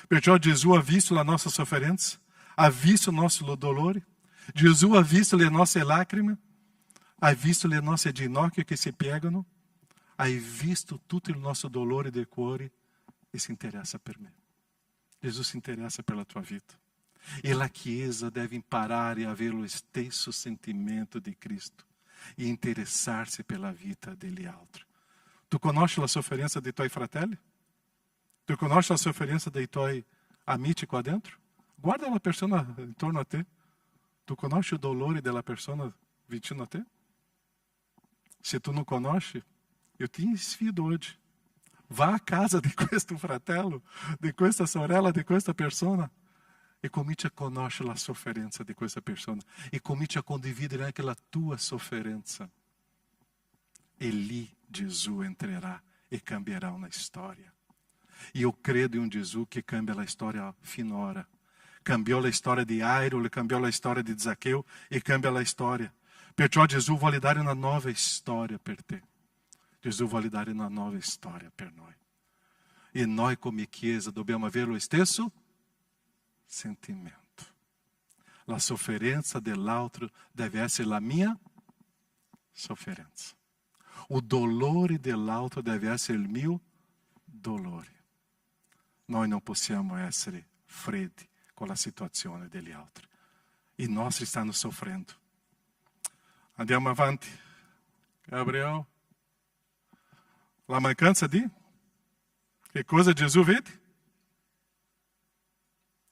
Perciò Gesù ha visto la nostra sofferenza, ha visto il nostro dolore. Gesù ha visto le nostre lacrime, ha visto le nostre ginocchia che si piegano, hai visto tutto il nostro dolore del cuore e si interessa per me. Gesù si interessa per la tua vita. E la Chiesa deve imparare a avere lo stesso sentimento di Cristo e interessar-se pela vita degli altri. Tu conosci la sofferenza dei tuoi fratelli? Tu conosci la sofferenza dei tuoi amici qua dentro? Guarda la persona intorno a te. Tu conosci o dolore della persona vicino a te? Se tu não conosci, eu ti sfido oggi. Vá a casa di questo fratello, di questa sorella, di questa persona e cominci a conoscere la sofferenza di questa persona e cominci a condividere anche la tua sofferenza. E lì Gesù entrerà e cambierà una storia. E eu credo in un Gesù che cambia la storia finora. Cambiò la storia di Jairo, cambiò la storia di Zaqueu e cambia la storia. Perciò Gesù vuole dare una nuova storia per te. Gesù vuole dare una nuova storia per noi. E noi come Chiesa dobbiamo avere lo stesso sentimento. La sofferenza dell'altro deve essere la mia sofferenza. O dolore dell'altro deve essere il mio dolore. Noi non possiamo essere freddi con la situazione degli altri. I nostri stanno soffrendo. Andiamo avanti. Gabriel. La mancanza di? Che cosa Gesù vede?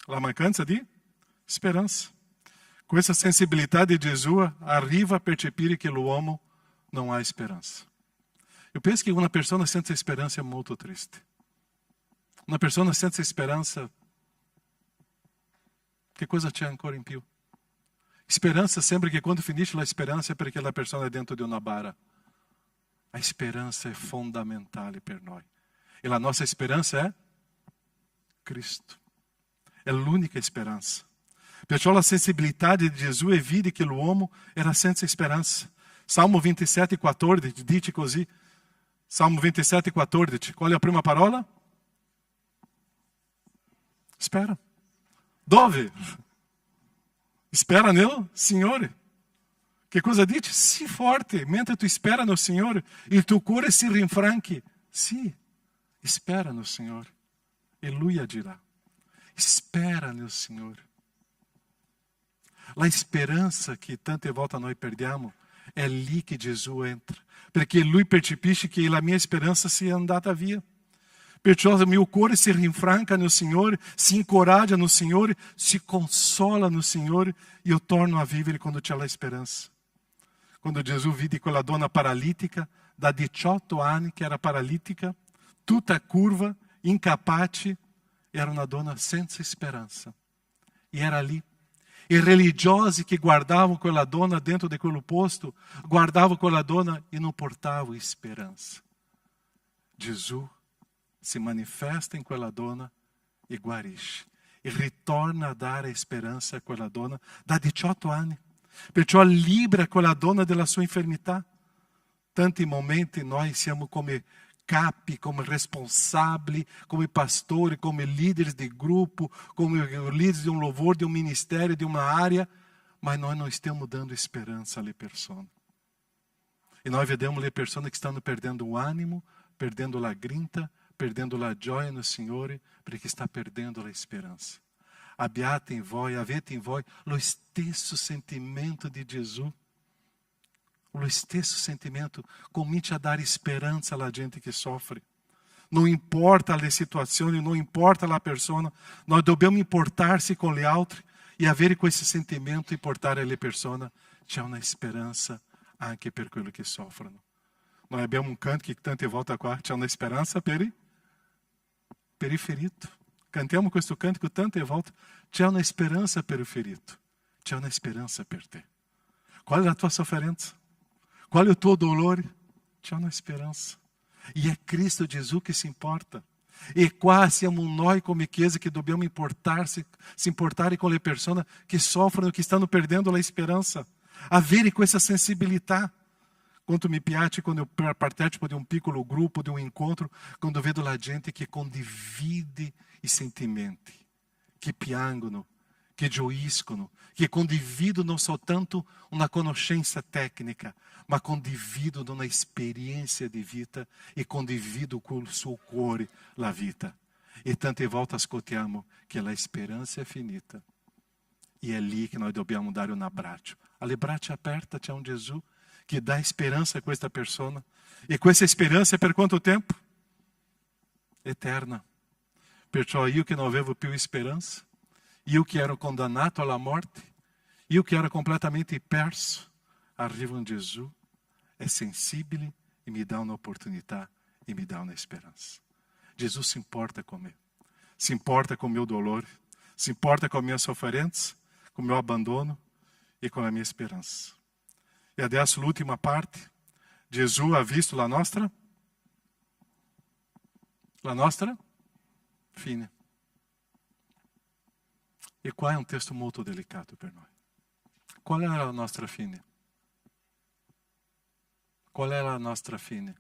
La mancanza di speranza. Questa sensibilità di Gesù arriva a percepire che l'uomo non ha speranza. Eu penso que uma pessoa senza speranza è molto triste. Una persona senza speranza, che cosa c'è ancora in più? Sperança sempre que quando finisce la speranza è perché la persona è dentro di una bara. A sperança é fondamentale per noi. E la nostra speranza è Cristo. È l'unica speranza. Perciò la sensibilità di Gesù vide che l'uomo era senza speranza. Salmo 27,14 dice così: Salmo 27,14. Qual é a prima parola? Spera. Dove? Spera nel Signore. Che cosa dice? Sii forte, mentre tu spera no Signore, il tuo cuore si rinfranchi. Sì, spera no Signore e Lui agirà. Spera nel Signore. La speranza che tante volte noi perdiamo è lì che Gesù entra, perché Lui percepisce che la mia speranza sia andata via. Perciò il mio cuore si rinfranca nel Signore, si incoraggia nel Signore, si consola nel Signore e io torno a vivere quando c'è la speranza. Quando Gesù vide quella donna paralitica, da 18 anni che era paralitica, tutta curva, incapace, era una donna senza speranza. E era lì. I religiosi che guardavano quella donna dentro di quello posto, guardavano quella donna e non portavano speranza. Gesù si manifesta in quella donna e guarisce. E ritorna a dare speranza a quella donna da 18 anni. Perciò libera quella donna della sua infermità. Tanti momenti noi siamo come capi, come responsabili, come pastori, come líderes di gruppo, come líderes di un louvor, di un ministério, di una area, ma noi non stiamo dando speranza alle persone. E noi vediamo le persone che stanno perdendo o ânimo, perdendo la grinta, perdendo la gioia no Signore, perché sta perdendo la speranza. Abbiate in voi, avete in voi lo stesso sentimento di Gesù. Lo stesso sentimento. Comincia a dare speranza alla gente che soffre. Non importa le situazioni, non importa la persona, noi dobbiamo importarsi con gli altri e avere questo sentimento e portare alle persone. C'è una speranza anche per quelli che soffrono. Noi abbiamo un canto che tante volte qua, c'è una speranza per il ferito. Cantiamo questo cantico tante volte. C'è una speranza per il ferito. C'è una speranza per te. Qual è la tua sofferenza? Qual è il tuo dolore? C'è una speranza. E è Cristo Gesù che si importa. E qua siamo noi come Chiesa che dobbiamo se importare con le persone che soffrono, che stanno perdendo la speranza. Avere questa sensibilità. Quanto mi piace quando eu partecipo di un piccolo gruppo, di un incontro, quando vedo la gente che condivide i sentimenti, che piangono, che gioiscono, che condividono non soltanto una conoscenza tecnica, ma condividono una esperienza di vita e condividono con il suo cuore la vita. E tante volte ascoltiamo che la speranza è finita. E è lì che noi dobbiamo dare un abbraccio. Alle braccia aperte c'è un Gesù che dà speranza a questa persona. E questa speranza è per quanto tempo? Eterna. Perciò io che non avevo più speranza, io che ero condannato alla morte, io che ero completamente perso, arriva um Gesù, è sensibile e mi dà un'opportunità e mi dà una speranza. Gesù si importa con me, si importa com o meu dolore, si importa com a minha sofferenza, com o meu abandono e com a minha speranza. E adesso l'ultima parte, Gesù ha visto la nostra fine. E qua è un testo molto delicato per noi. Qual era la nostra fine? Qual era la nostra fine?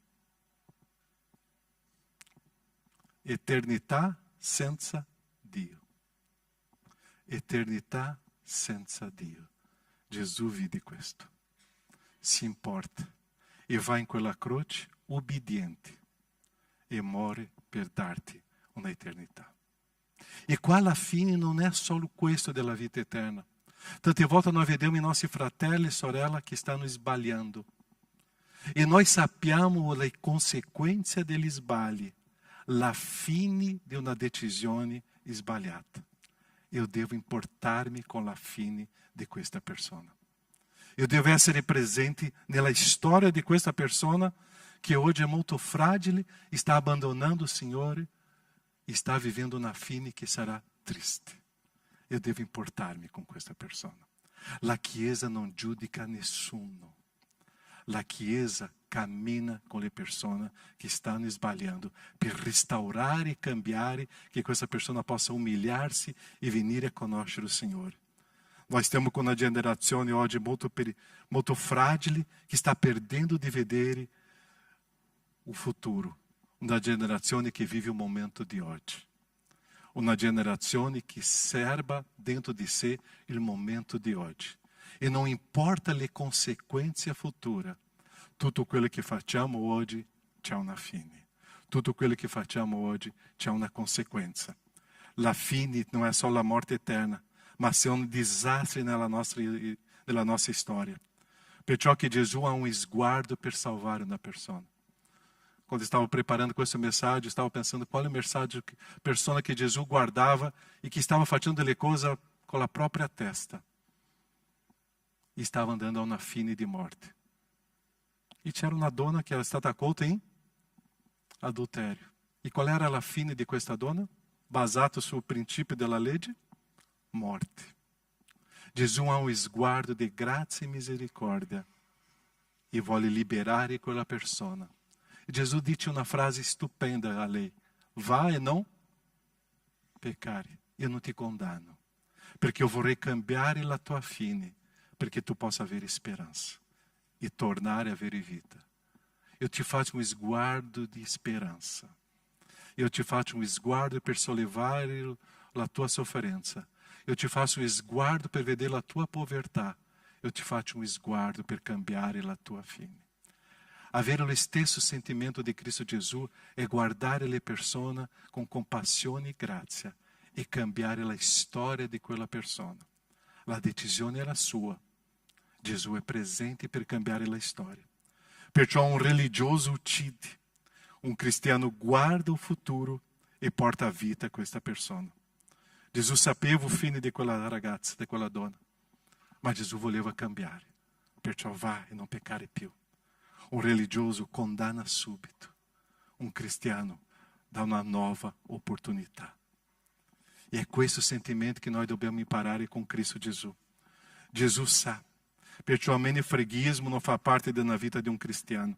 Eternità senza Dio. Eternità senza Dio. Gesù vide questo. Si importa e va in quella croce obbediente e muore per darti una eternità. E qua alla fine non è solo questo della vita eterna. Tante volte noi vediamo i nostri fratelli e sorelle che stanno sbagliando. E noi sappiamo le conseguenze degli sbagli, la fine di una decisione sbagliata. Io devo importarmi con la fine di questa persona. Io devo essere presente nella storia di questa persona che oggi è molto fragile, sta abbandonando il Signore e sta vivendo una fine che sarà triste. Io devo importarmi con questa persona. La Chiesa non giudica nessuno. La Chiesa cammina con le persone che stanno sbagliando per restaurare e cambiare, che questa persona possa umiliarsi e venire a conoscere il Signore. Nós stiamo con una generazione oggi molto fragile, che sta perdendo di vedere o futuro, una generazione che vive il momento di oggi, una generazione che serba dentro di sé il momento di oggi e non importa le conseguenze future, tutto quello che facciamo oggi c'è una fine, tutto quello che facciamo oggi c'è una conseguenza. La fine non è solo la morte eterna, ma è un disastro nella nostra storia. Perciò che Gesù ha un sguardo per salvare una persona. Quando estava preparando questa mensagem, estava pensando qual é a persona que Jesus guardava e que estava fazendo le cose com a própria testa. E estava andando a una fine di morte. E c'era una donna che era stata colta in adultério. E qual era la fine di questa donna? Basato sul principio della legge? Morte. Gesù ha un sguardo di grazia e misericórdia e vuole liberare quella persona. Gesù dice una frase stupenda a lei: vá e não peccare, io non ti condanno, perché io vorrei cambiare la tua fine, perché tu possa avere speranza e tornare a avere vita. Eu te faccio un sguardo di speranza. Eu te faccio un sguardo per sollevare la tua sofferenza. Eu te faccio un sguardo per vedere la tua povertà. Eu te faccio un sguardo per cambiare la tua fine. Avere lo stesso sentimento di Cristo Gesù è guardare le persone con compassione e grazia e cambiare la storia di quella persona. La decisione era sua. Gesù è presente per cambiare la storia. Perciò un religioso uccide, un cristiano guarda il futuro e porta a vita questa persona. Gesù sapeva il fine di quella ragazza, di quella donna, ma Gesù voleva cambiare. Perciò va e non peccare più. Un religioso condanna subito, un cristiano dà una nuova opportunità. E è questo sentimento che noi dobbiamo imparare con Cristo Gesù. Gesù sa, perciò il menefreghismo non fa parte della vita di un cristiano.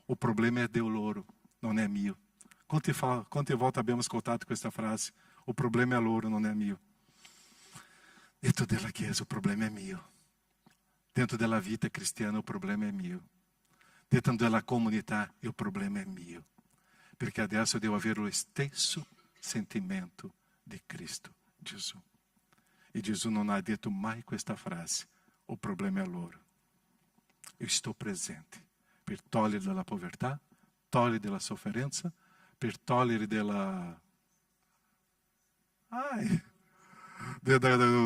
O problema è di loro, non è mio. Quante volte abbiamo ascoltato questa frase? O problema è loro, non è mio. Dentro della Chiesa o problema è mio. Dentro della vita cristiana o problema è mio. Dentro della comunità il problema è mio. Perché adesso devo avere lo stesso sentimento di Cristo Gesù. E Gesù non ha detto mai questa frase: o problema è loro. Io sto presente per togliere dalla povertà, togliere dalla sofferenza, per togliere della...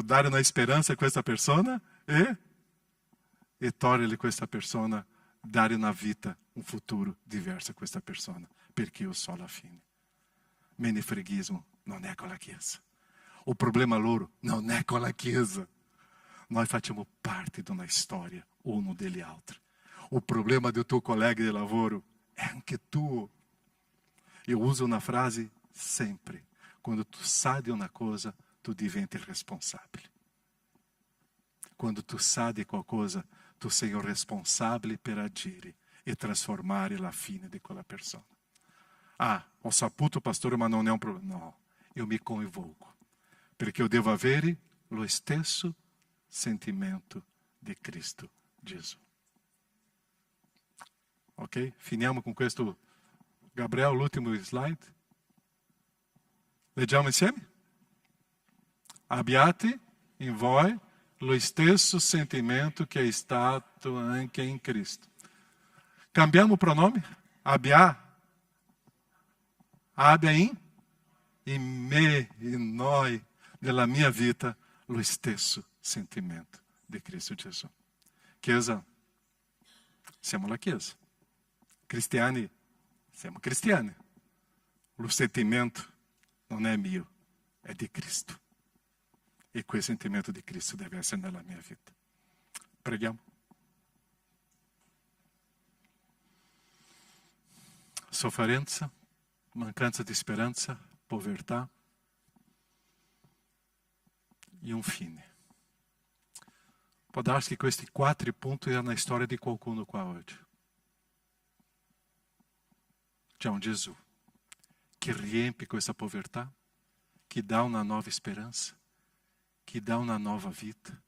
dare una speranza a questa persona e togliere questa persona, dare una vita, un futuro diverso a questa persona, perché io so la fine. Menefreghismo non è con la Chiesa. O problema loro non è con la Chiesa. Noi facciamo parte di una storia uno degli altri. O problema del tuo collega di lavoro è anche tuo. Io uso una frase sempre: quando tu sai di una cosa, tu diventi responsabile. Quando tu sai di qualcosa, tu sei il responsabile per agire e trasformare la fine di quella persona. Ho saputo, pastore, ma non è un problema. No, io mi coinvolgo, perché io devo avere lo stesso sentimento di Cristo Gesù. Ok? Finiamo con questo. Gabriel, l'ultimo slide. Leggiamo insieme? Abbiate in voi lo stesso sentimento che è stato anche in Cristo. Cambiamo il pronome? Abbia in me, in noi, nella mia vita, lo stesso sentimento di Cristo Gesù. Chiesa, siamo la Chiesa. Cristiani, siamo cristiani. Lo sentimento non è mio, è di Cristo. E quel sentimento di Cristo deve essere nella mia vita. Preghiamo. Sofferenza, mancanza di speranza, povertà e un fine. Può darsi che questi 4 punti erano la storia di qualcuno qua oggi. C'è un Gesù che riempie questa povertà, che dà una nuova speranza, che dà una nuova vita.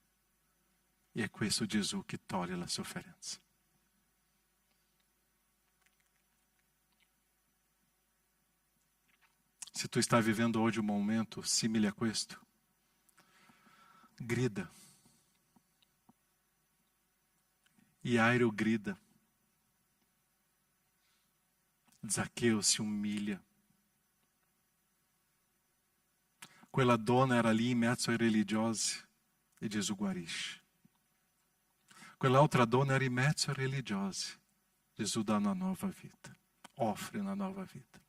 E è questo Gesù che toglie la sofferenza. se tu está vivendo hoje um momento simile a questo, grida. Jairo grida. Zaqueu se humilha. Quella donna era lì in mezzo ai religiosi e Gesù guarisce. Quell'altra donna era in mezzo ai religiosi. Gesù dà una nuova vita, offre una nuova vita.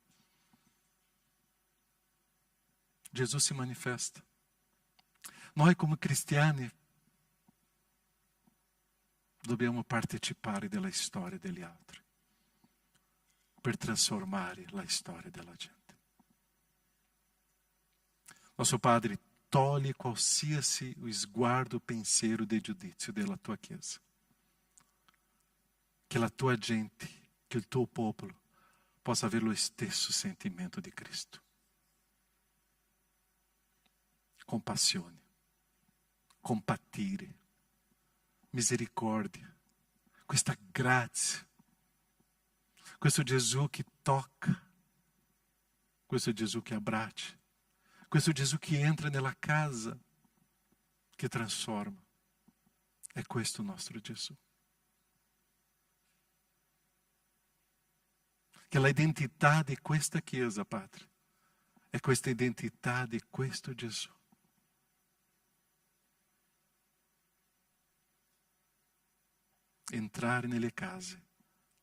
Gesù si manifesta. Noi come cristiani dobbiamo partecipare della storia degli altri per trasformare la storia della gente. Nosso Padre, toglie qualsiasi o sguardo, pensiero di giudizio della tua Chiesa. Che la tua gente, che il tuo popolo possa avere lo stesso sentimento di Cristo. Compassione, compatire, misericordia, questa grazia, questo Gesù che tocca, questo Gesù che abbraccia, questo Gesù che entra nella casa, che trasforma. È questo il nostro Gesù. Che l'identità di questa Chiesa, Padre, è questa identità di questo Gesù. Entrare nelle case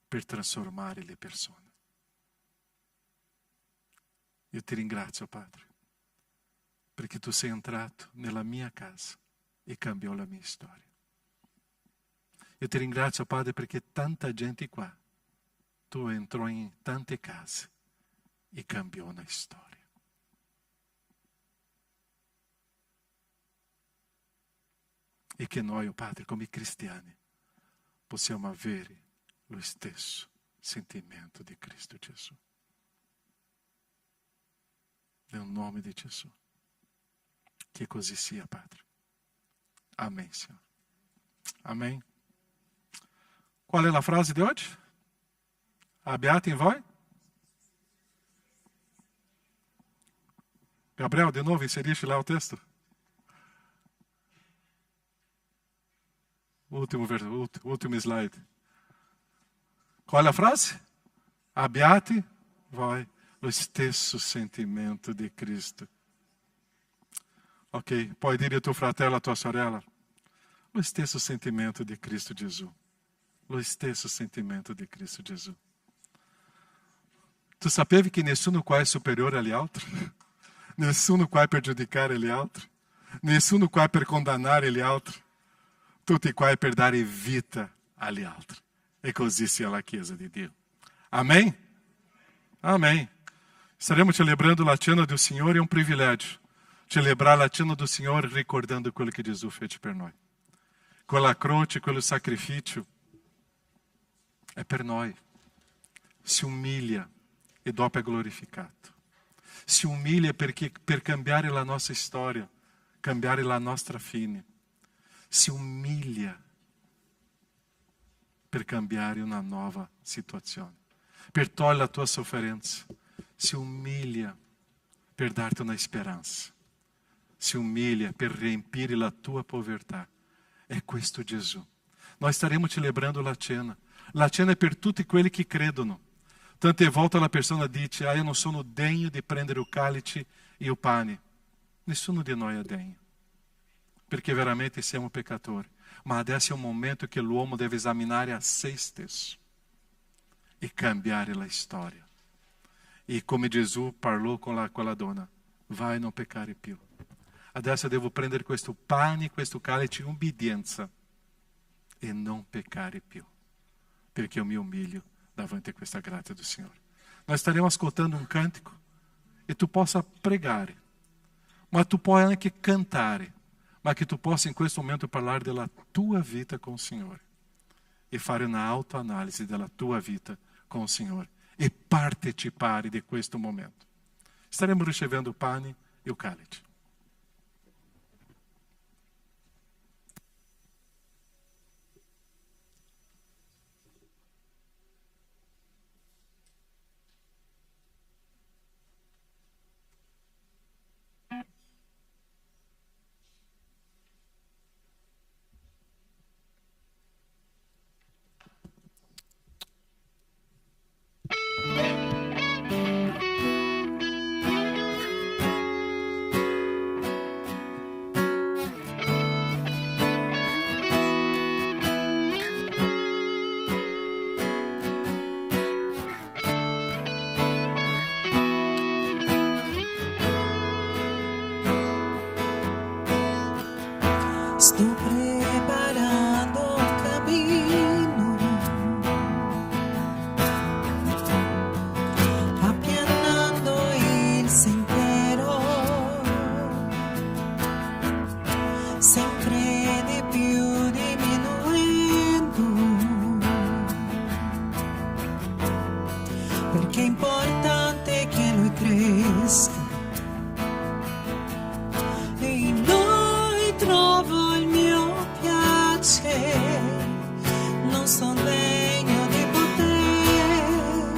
per trasformare le persone. Io ti ringrazio, Padre, perché tu sei entrato nella mia casa e cambiò la mia storia. Io ti ringrazio, Padre, perché tanta gente qua, tu entrò in tante case e cambiò una storia. E che noi, oh Padre, come cristiani, possiamo avere lo stesso sentimento di Cristo Gesù. Nel nome di Gesù. Che così sia, Padre. Amém, Senhor. Amém. Qual é a frase de hoje? Abbiate in voi? Gabriel, de novo, inserisce lá o texto. Último slide. Qual é a frase? Abbiate voi lo stesso sentimento di Cristo. Ok, puoi dire a tuo fratello, a tua sorella, lo stesso sentimento di Cristo Gesù. Lo stesso sentimento di Cristo Gesù. Tu sapevi che nessuno qua è superiore agli altri? Nessuno qua è per giudicare gli altri? Nessuno qua è per condannare gli altri? Tutti qua è per dare vita agli altri. E così sia la Chiesa di Dio. Amém? Amém. Staremo celebrando la cena do Signore, è un privilegio. Celebrar la cena do Signore ricordando quello che Gesù fece per noi. Quella croce, quello sacrificio è per noi. Si umilia e dopo è glorificato. Si umilia perché per cambiare la nostra storia, cambiare la nostra fine. Si umilia per cambiare una nuova situazione. Per togliere la tua sofferenza. Si umilia per darti una speranza. Si umilia per riempire la tua povertà. È questo Gesù. Noi staremo celebrando la cena. La cena è per tutti quelli che credono. Tante volte la persona dice, io non sono degno di prendere il calice e il pane. Nessuno di noi è degno. Perché veramente siamo peccatori. Ma adesso è un momento che l'uomo deve esaminare a se stesso. E cambiare la storia. E come Gesù parlò con quella donna, vai non peccare più. Adesso devo prendere questo pane, questo calice in ubbidienza e non peccare più, perché io mi umilio davanti a questa grazia del Signore. Noi staremo ascoltando un cantico e tu possa pregare, ma tu puoi anche cantare, ma che tu possa in questo momento parlare della tua vita con il Signore e fare una autoanalisi della tua vita con il Signore e partecipare di questo momento. Staremo ricevendo il pane e il calice. Sto preparando un cammino, appianando il sentiero, sempre di più diminuendo, perché è importante che lui cresca e in noi trovo il mio piacere. Non sono degno di poter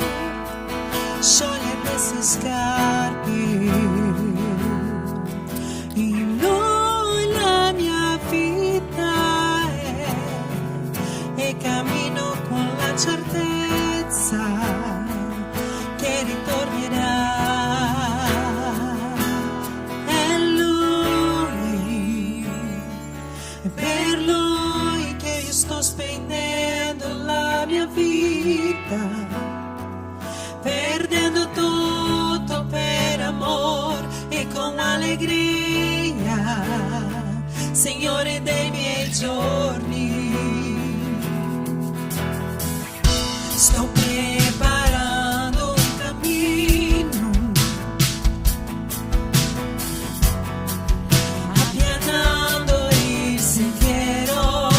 sciogliere queste scarpe. In lui la mia vita è, e cammino con la certezza che ritornerà. È lui, è per lui che io sto spendendo la mia vita, perdendo tutto per amor e con allegria, Signore dei miei giorni. Sto preparando un cammino, appianando il sentiero,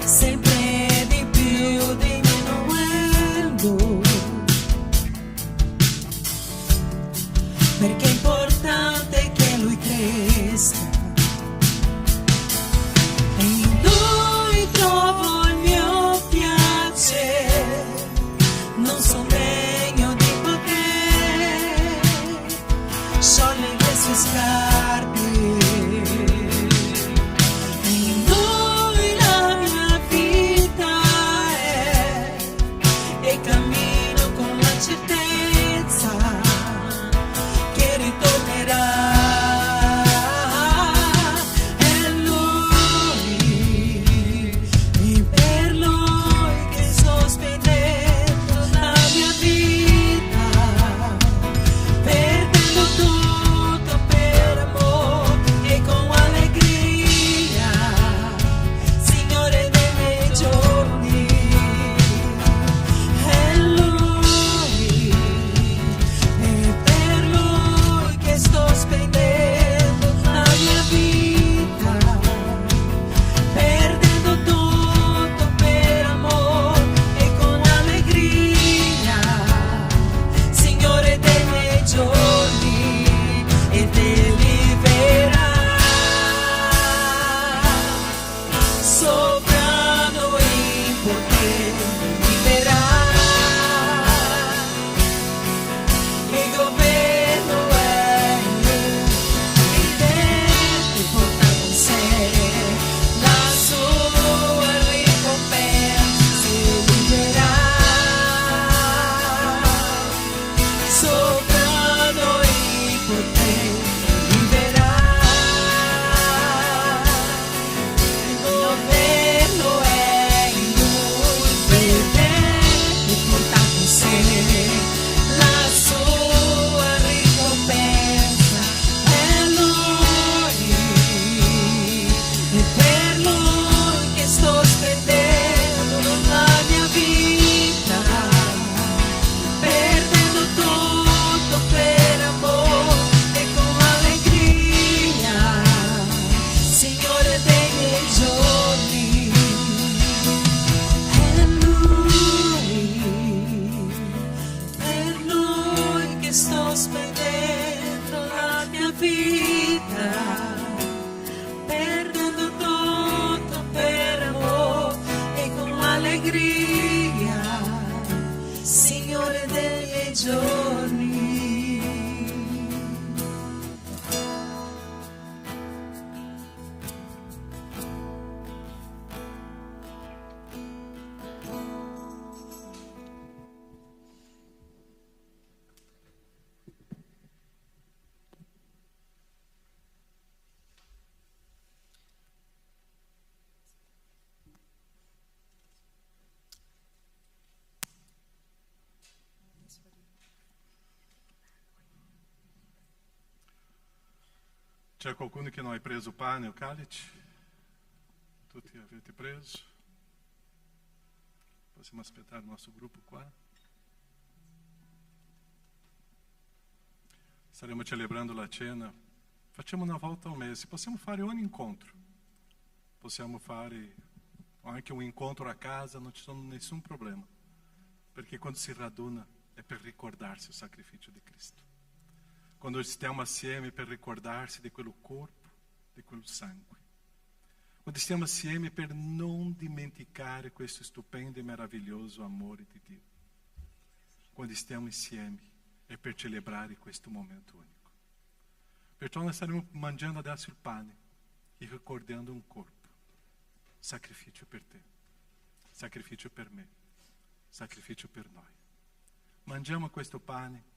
sempre di più diminuendo, perché è importante che lui cresca e in lui trovo il mio piacere. Non sono degno di poter sciogliere le sue scarpe. In lui la mia vita è, e cammino con la certezza che ritornerà. È lui, e per lui che sto spendendo la mia vita, perdendo tutto per amor e con allegria, Signore dei miei giorni. È lui, è per lui che sto spendendo la mia vita, perdendo tutto per amor e con allegria, Signore dei miei giorni, e deliverà, sovrano in potere, liberà. Il governo è evidente, porta con sé la sua ricompensa, si libera. Sovrano in potere, liberà. Il governo è in lui, evidente, porta con sé la sua ricompensa. È lui, è per lui che sto spendendo la mia vita, perdendo tutto per amor e con allegria, Signore dei miei giorni. È lui, per lui che sto spendendo la mia vita, perdendo tutto per amor e con allegria, Signore dei miei giorni. C'è qualcuno che non ha preso pane o cálice? Tutti avete preso? Possiamo aspettare il nostro gruppo qua? Staremo celebrando la cena. Facciamo una volta al mese. Possiamo fare ogni incontro. Possiamo fare anche un incontro a casa, non c'è nessun problema. Perché quando si raduna è per ricordarsi il sacrificio di Cristo. Quando stiamo assieme per ricordarsi di quello corpo, di quello sangue. Quando stiamo assieme per non dimenticare questo stupendo e meraviglioso amore di Dio. Quando stiamo insieme è per celebrare questo momento unico. Perciò noi staremo mangiando adesso il pane e ricordando un corpo. Sacrificio per te, sacrificio per me, sacrificio per noi. Mangiamo questo pane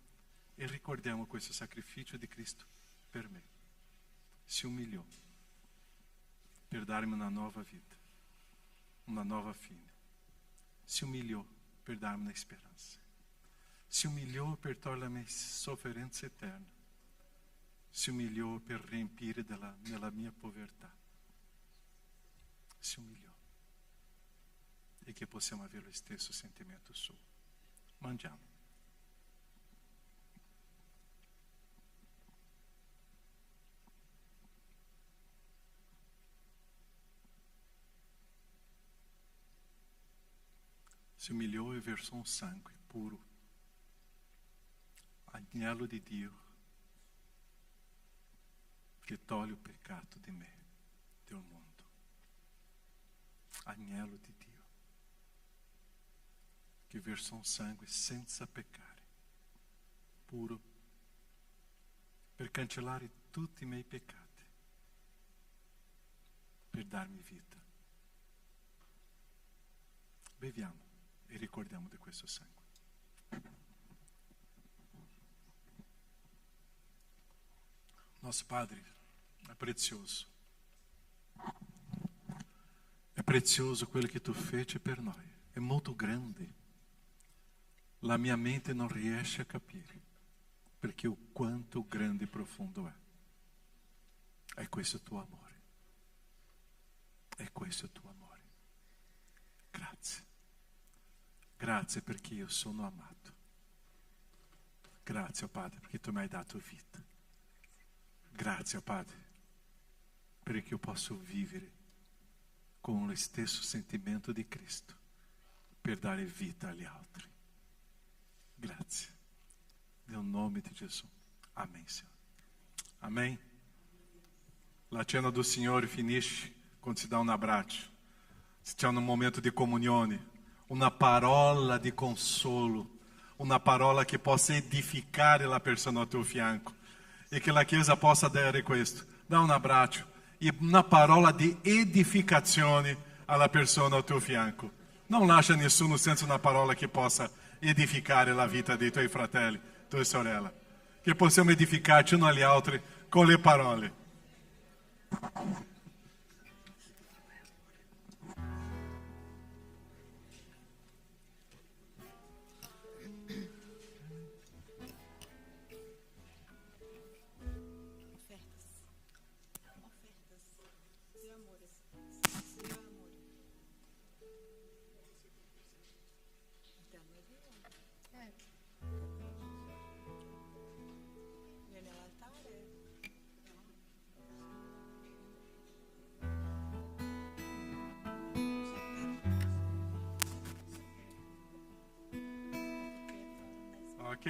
e ricordiamo questo sacrificio di Cristo per me. Si umiliò per darmi una nuova vita, una nuova fine. Si umiliò per darmi una speranza. Si umiliò per togliere la mia sofferenza eterna. Si umiliò per riempire nella mia povertà. Si umiliò. E che possiamo avere lo stesso sentimento suo. Mangiamo. Si umiliò e versò un sangue puro, agnello di Dio, che toglie il peccato di me, del mondo. Agnello di Dio, che versò un sangue senza peccare, puro, per cancellare tutti i miei peccati, per darmi vita. Beviamo e ricordiamo di questo sangue. Nosso Padre è prezioso. È prezioso quello che tu fece per noi. È molto grande. La mia mente non riesce a capire perché o quanto grande e profondo è. È questo tuo amore. È questo tuo amore. Grazie. Grazie perché io sono amato. Grazie, oh Padre, perché tu mi hai dato vita. Grazie, oh Padre, perché io posso vivere con lo stesso sentimento di Cristo per dare vita agli altri. Grazie. Nel nome di Gesù. Amém, Senhor. Amém. La cena do Signore finisce quando si dà un abbraccio. Si c'è un momento di comunione. Una parola di consolo, una parola che possa edificare la persona al tuo fianco e che la Chiesa possa dare questo, dà un abbraccio e una parola di edificazione alla persona al tuo fianco. Non lascia nessuno senza una parola che possa edificare la vita dei tuoi fratelli, tue sorelle, che possiamo edificarci uno agli altri con le parole. Ok.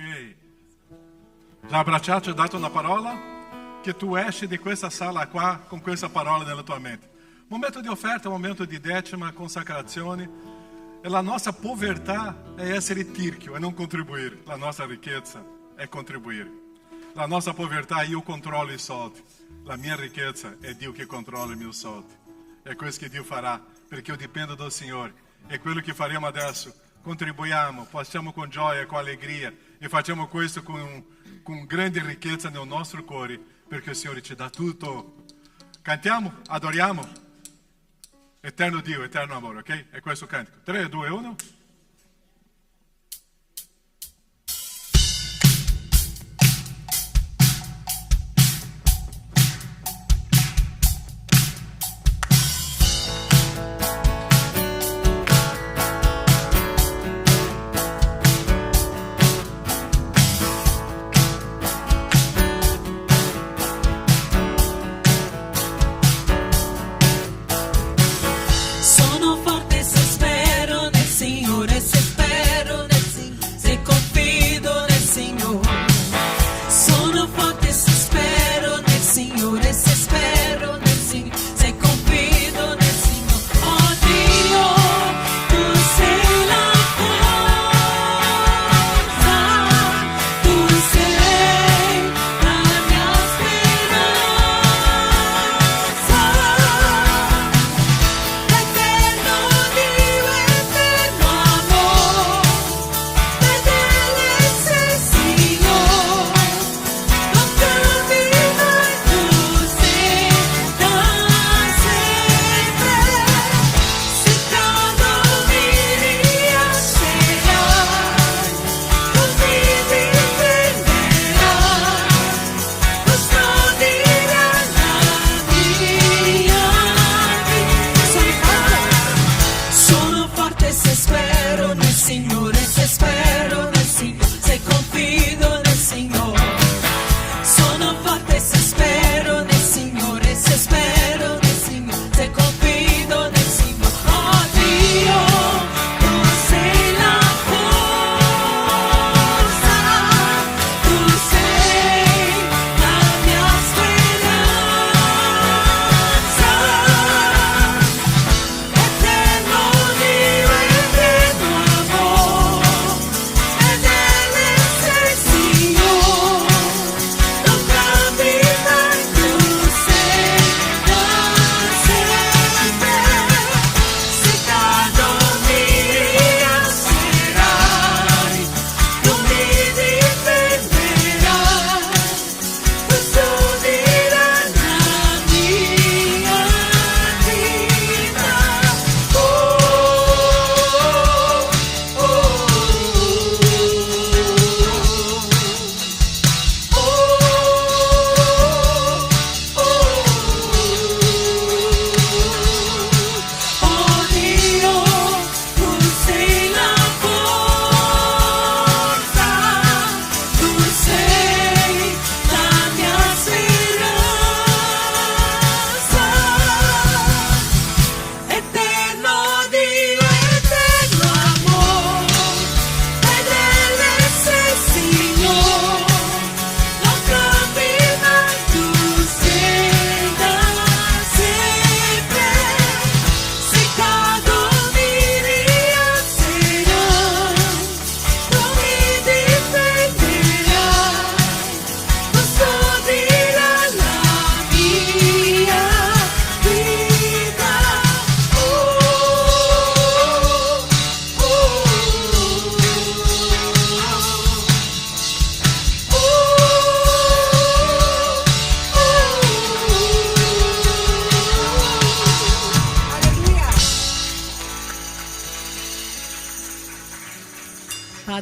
Já abbracciato e dato una parola? Che tu esci di questa sala qua con questa parola nella tua mente. Momento di offerta, momento di decima, consacrazione. E la nostra povertà è essere tirchio e non contribuire. La nostra ricchezza è contribuire. La nostra povertà io controllo i soldi. La mia ricchezza è Dio che controlla i miei soldi. È questo che Dio farà, perché io dipendo dal Signore. E quello che faremo adesso, contribuiamo, passiamo con gioia, con allegria e facciamo questo con grande ricchezza nel nostro cuore, perché il Signore ci dà tutto. Cantiamo, adoriamo. Eterno Dio, eterno amore, ok? È questo cantico. 3, 2, 1.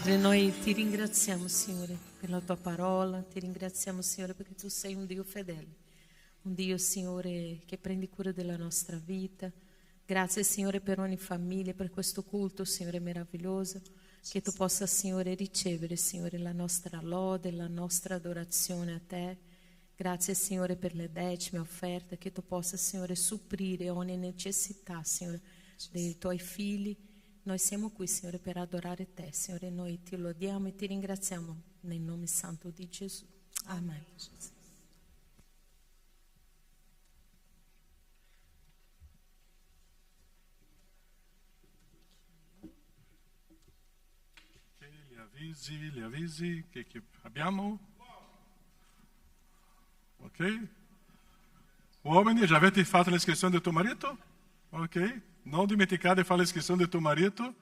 Padre, noi ti ringraziamo, Signore, per la tua parola, ti ringraziamo, Signore, perché tu sei un Dio fedele, un Dio, Signore, che prendi cura della nostra vita. Grazie, Signore, per ogni famiglia, per questo culto, Signore, meraviglioso, che tu possa, Signore, ricevere, Signore, la nostra lode, la nostra adorazione a te. Grazie, Signore, per le decime offerte, che tu possa, Signore, supplire ogni necessità, Signore, dei tuoi figli. Noi siamo qui, Signore, per adorare te, Signore. Noi ti lodiamo e ti ringraziamo nel nome santo di Gesù. Amen. Gli avvisi che abbiamo. Ok? Uomini, già avete fatto l'iscrizione del tuo marito? Ok? Non dimenticate di fare l'iscrizione del tuo marito.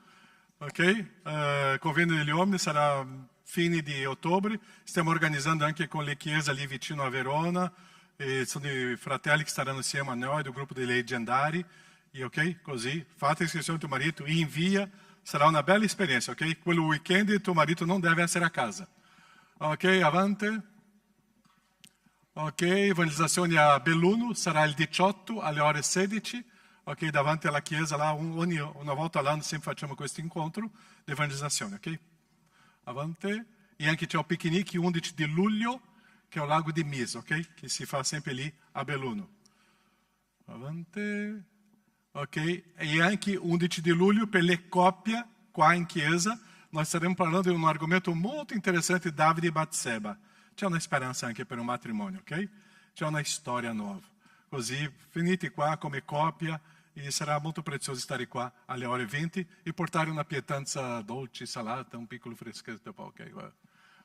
Ok? Convegno degli uomini sarà fine di ottobre. Stiamo organizzando anche con le chiese lì vicino a Verona. E sono i fratelli che staranno insieme a noi, del gruppo dei leggendari. E ok? Così, fate l'iscrizione del tuo marito e invia. Sarà una bella esperienza, ok? Quel weekend il tuo marito non deve essere a casa. Ok, avanti. Ok, evangelizzazione a Belluno sarà il 18 alle ore 16. Ok, davanti alla chiesa, là, una volta all'anno sempre facciamo questo incontro di evangelizzazione, ok? Avanti. E anche c'è un picnic 11 di luglio, che è il lago di Miso, ok? Che si fa sempre lì a Belluno. Avanti. Ok? E anche 11 di luglio per le coppie qua in chiesa. Noi staremo parlando di un argomento molto interessante, Davide e Batseba. C'è una speranza anche per un matrimonio, ok? C'è una storia nuova. Così finite qua come coppia e sarà molto prezioso stare qua alle ore 20 e portare una pietanza dolce, salata, un piccolo freschetto. Ok,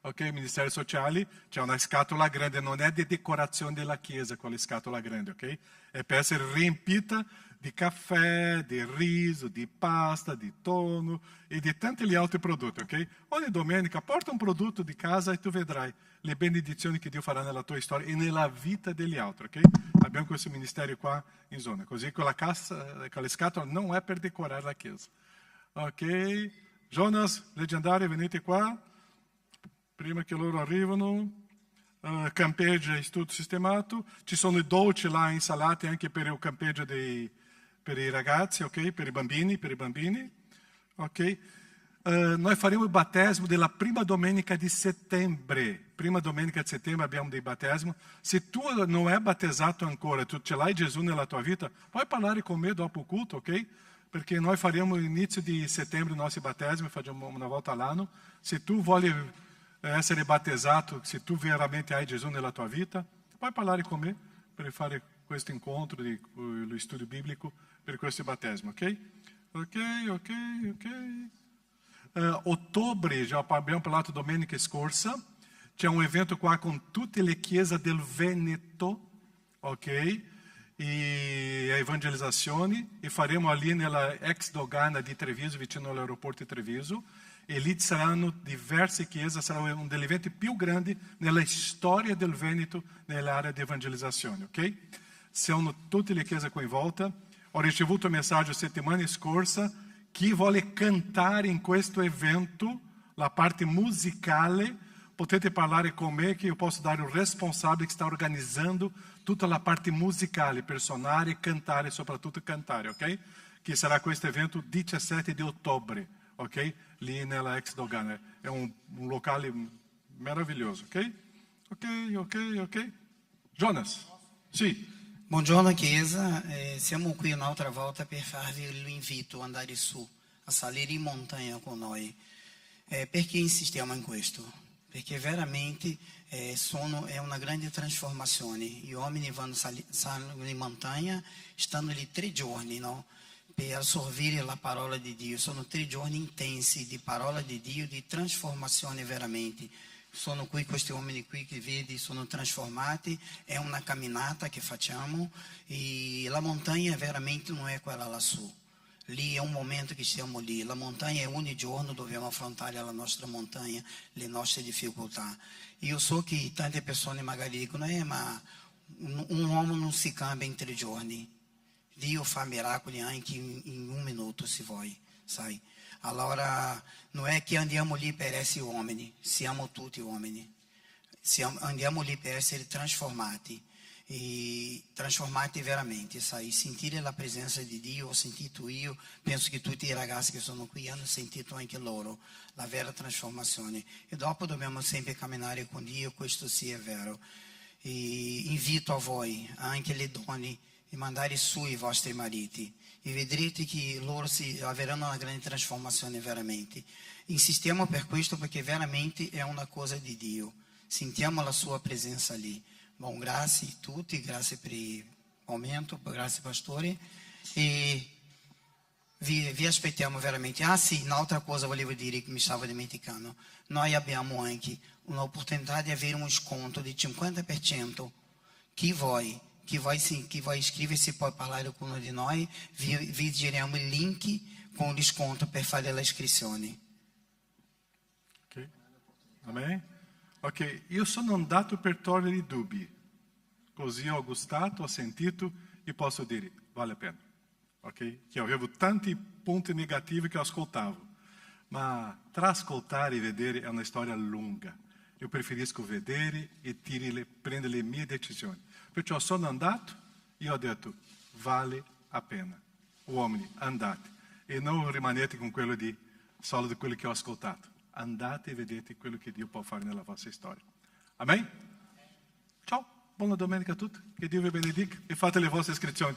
ok, Ministeri Sociali, c'è una scatola grande, non è di decorazione della chiesa quella scatola grande, ok? È per essere riempita di caffè, di riso, di pasta, di tonno e di tanti altri prodotti, ok? Ogni domenica porta un prodotto di casa e tu vedrai le benedizioni che Dio farà nella tua storia e nella vita degli altri, ok? Abbiamo questo ministero qua in zona, così quella scatola non è per decorare la chiesa. Ok? Jonas, leggendario, venite qua. Prima che loro arrivano, campeggio è tutto sistemato, ci sono i dolci là insalati anche per il campeggio per i ragazzi, ok? Per i bambini, ok? Noi faremo il battesimo della prima domenica di settembre. Prima domenica di settembre abbiamo dei battesimo. Se tu non hai battezzato ancora, tu ce l'hai Gesù nella tua vita, puoi parlare con me dopo il culto, ok? Perché noi faremo l'inizio di settembre i nostri battesimi, facciamo una volta all'anno. Se tu vuoi essere battezzato, se tu veramente hai Gesù nella tua vita, puoi parlare con me per fare questo incontro, lo studio biblico per questo battesimo, ok? Ok. Ottobre, já abbiamo parlato domenica scorsa, c'è un evento qua con tutte le chiese del Veneto, ok? E a evangelizzazione, e faremo ali nella ex dogana di Treviso, vicino all'aeroporto di Treviso, e lì saranno diverse chiese, sarà uno degli eventi più grandi nella storia del Veneto nell'area di evangelizzazione, ok? Sono tutte le chiese coinvolte. Ho ricevuto un messaggio settimana scorsa, chi vuole cantare in questo evento, la parte musicale, potete parlare con me che io posso dare il responsabile che sta organizzando tutta la parte musicale per suonare, cantare, soprattutto cantare, ok? Che sarà questo evento 17 di ottobre, ok? Lì nella ex dogana. È un locale meraviglioso, ok? Ok. Jonas, sì. Buongiorno Chiesa, siamo qui un'altra volta per farvi l'invito ad andare su, a salire in montagna con noi. Perché insistiamo in questo? Perché veramente è una grande trasformazione. Gli uomini salgono in montagna, stanno lì 3 giorni, no? Per assorbire la parola di Dio. Sono 3 giorni intensi di parola di Dio, di trasformazione veramente. Sono qui, questi uomini qui che vedi sono trasformati, è una camminata che facciamo e la montagna veramente non è quella lassù. Lì è un momento che siamo lì, la montagna è ogni giorno, dobbiamo affrontare la nostra montagna, le nostre difficoltà. Io so che tante persone magari dicono, ma un uomo non si cambia in 3 giorni. Dio fa miracoli anche in 1 minuto se vuoi, sai. Allora, non è che andiamo lì per essere uomini, siamo tutti uomini. Andiamo lì per essere trasformati. E trasformati veramente, sai, sentire la presenza di Dio. Ho sentito io, penso che tutti i ragazzi che sono qui hanno sentito anche loro la vera trasformazione, e dopo dobbiamo sempre camminare con Dio, questo sì è vero. E invito a voi, anche le donne, di mandare su i vostri mariti e vedrete che loro avranno una grande trasformazione veramente. Insistiamo per questo perché veramente è una cosa di Dio, sentiamo la sua presenza lì. Bom, grazie a tutti, grazie per il momento, grazie pastore, e vi aspettiamo veramente. Ah sì, un'altra cosa volevo dire che mi stavo dimenticando, noi abbiamo anche un'opportunità di avere un sconto di 50%. Chi vuoi iscreversi pode parlare con uno di noi, vi giriamo il link con il sconto per fare la iscrizione. Ok, amém? Ok, io sono andato per togliere i dubbi, così ho gustato, ho sentito e posso dire, vale a pena. Ok? Che avevo tanti punti negativi che ascoltavo, ma tra ascoltare e vedere è una storia lunga. Io preferisco vedere e prendere le mie decisioni. Perciò sono andato e ho detto, vale a pena. Uomini, andate. E non rimanete con quello solo di quello che ho ascoltato. Andate e vedete quello che Dio può fare nella vostra storia. Amen? Ciao, buona domenica a tutti. Che Dio vi benedica e fate le vostre iscrizioni.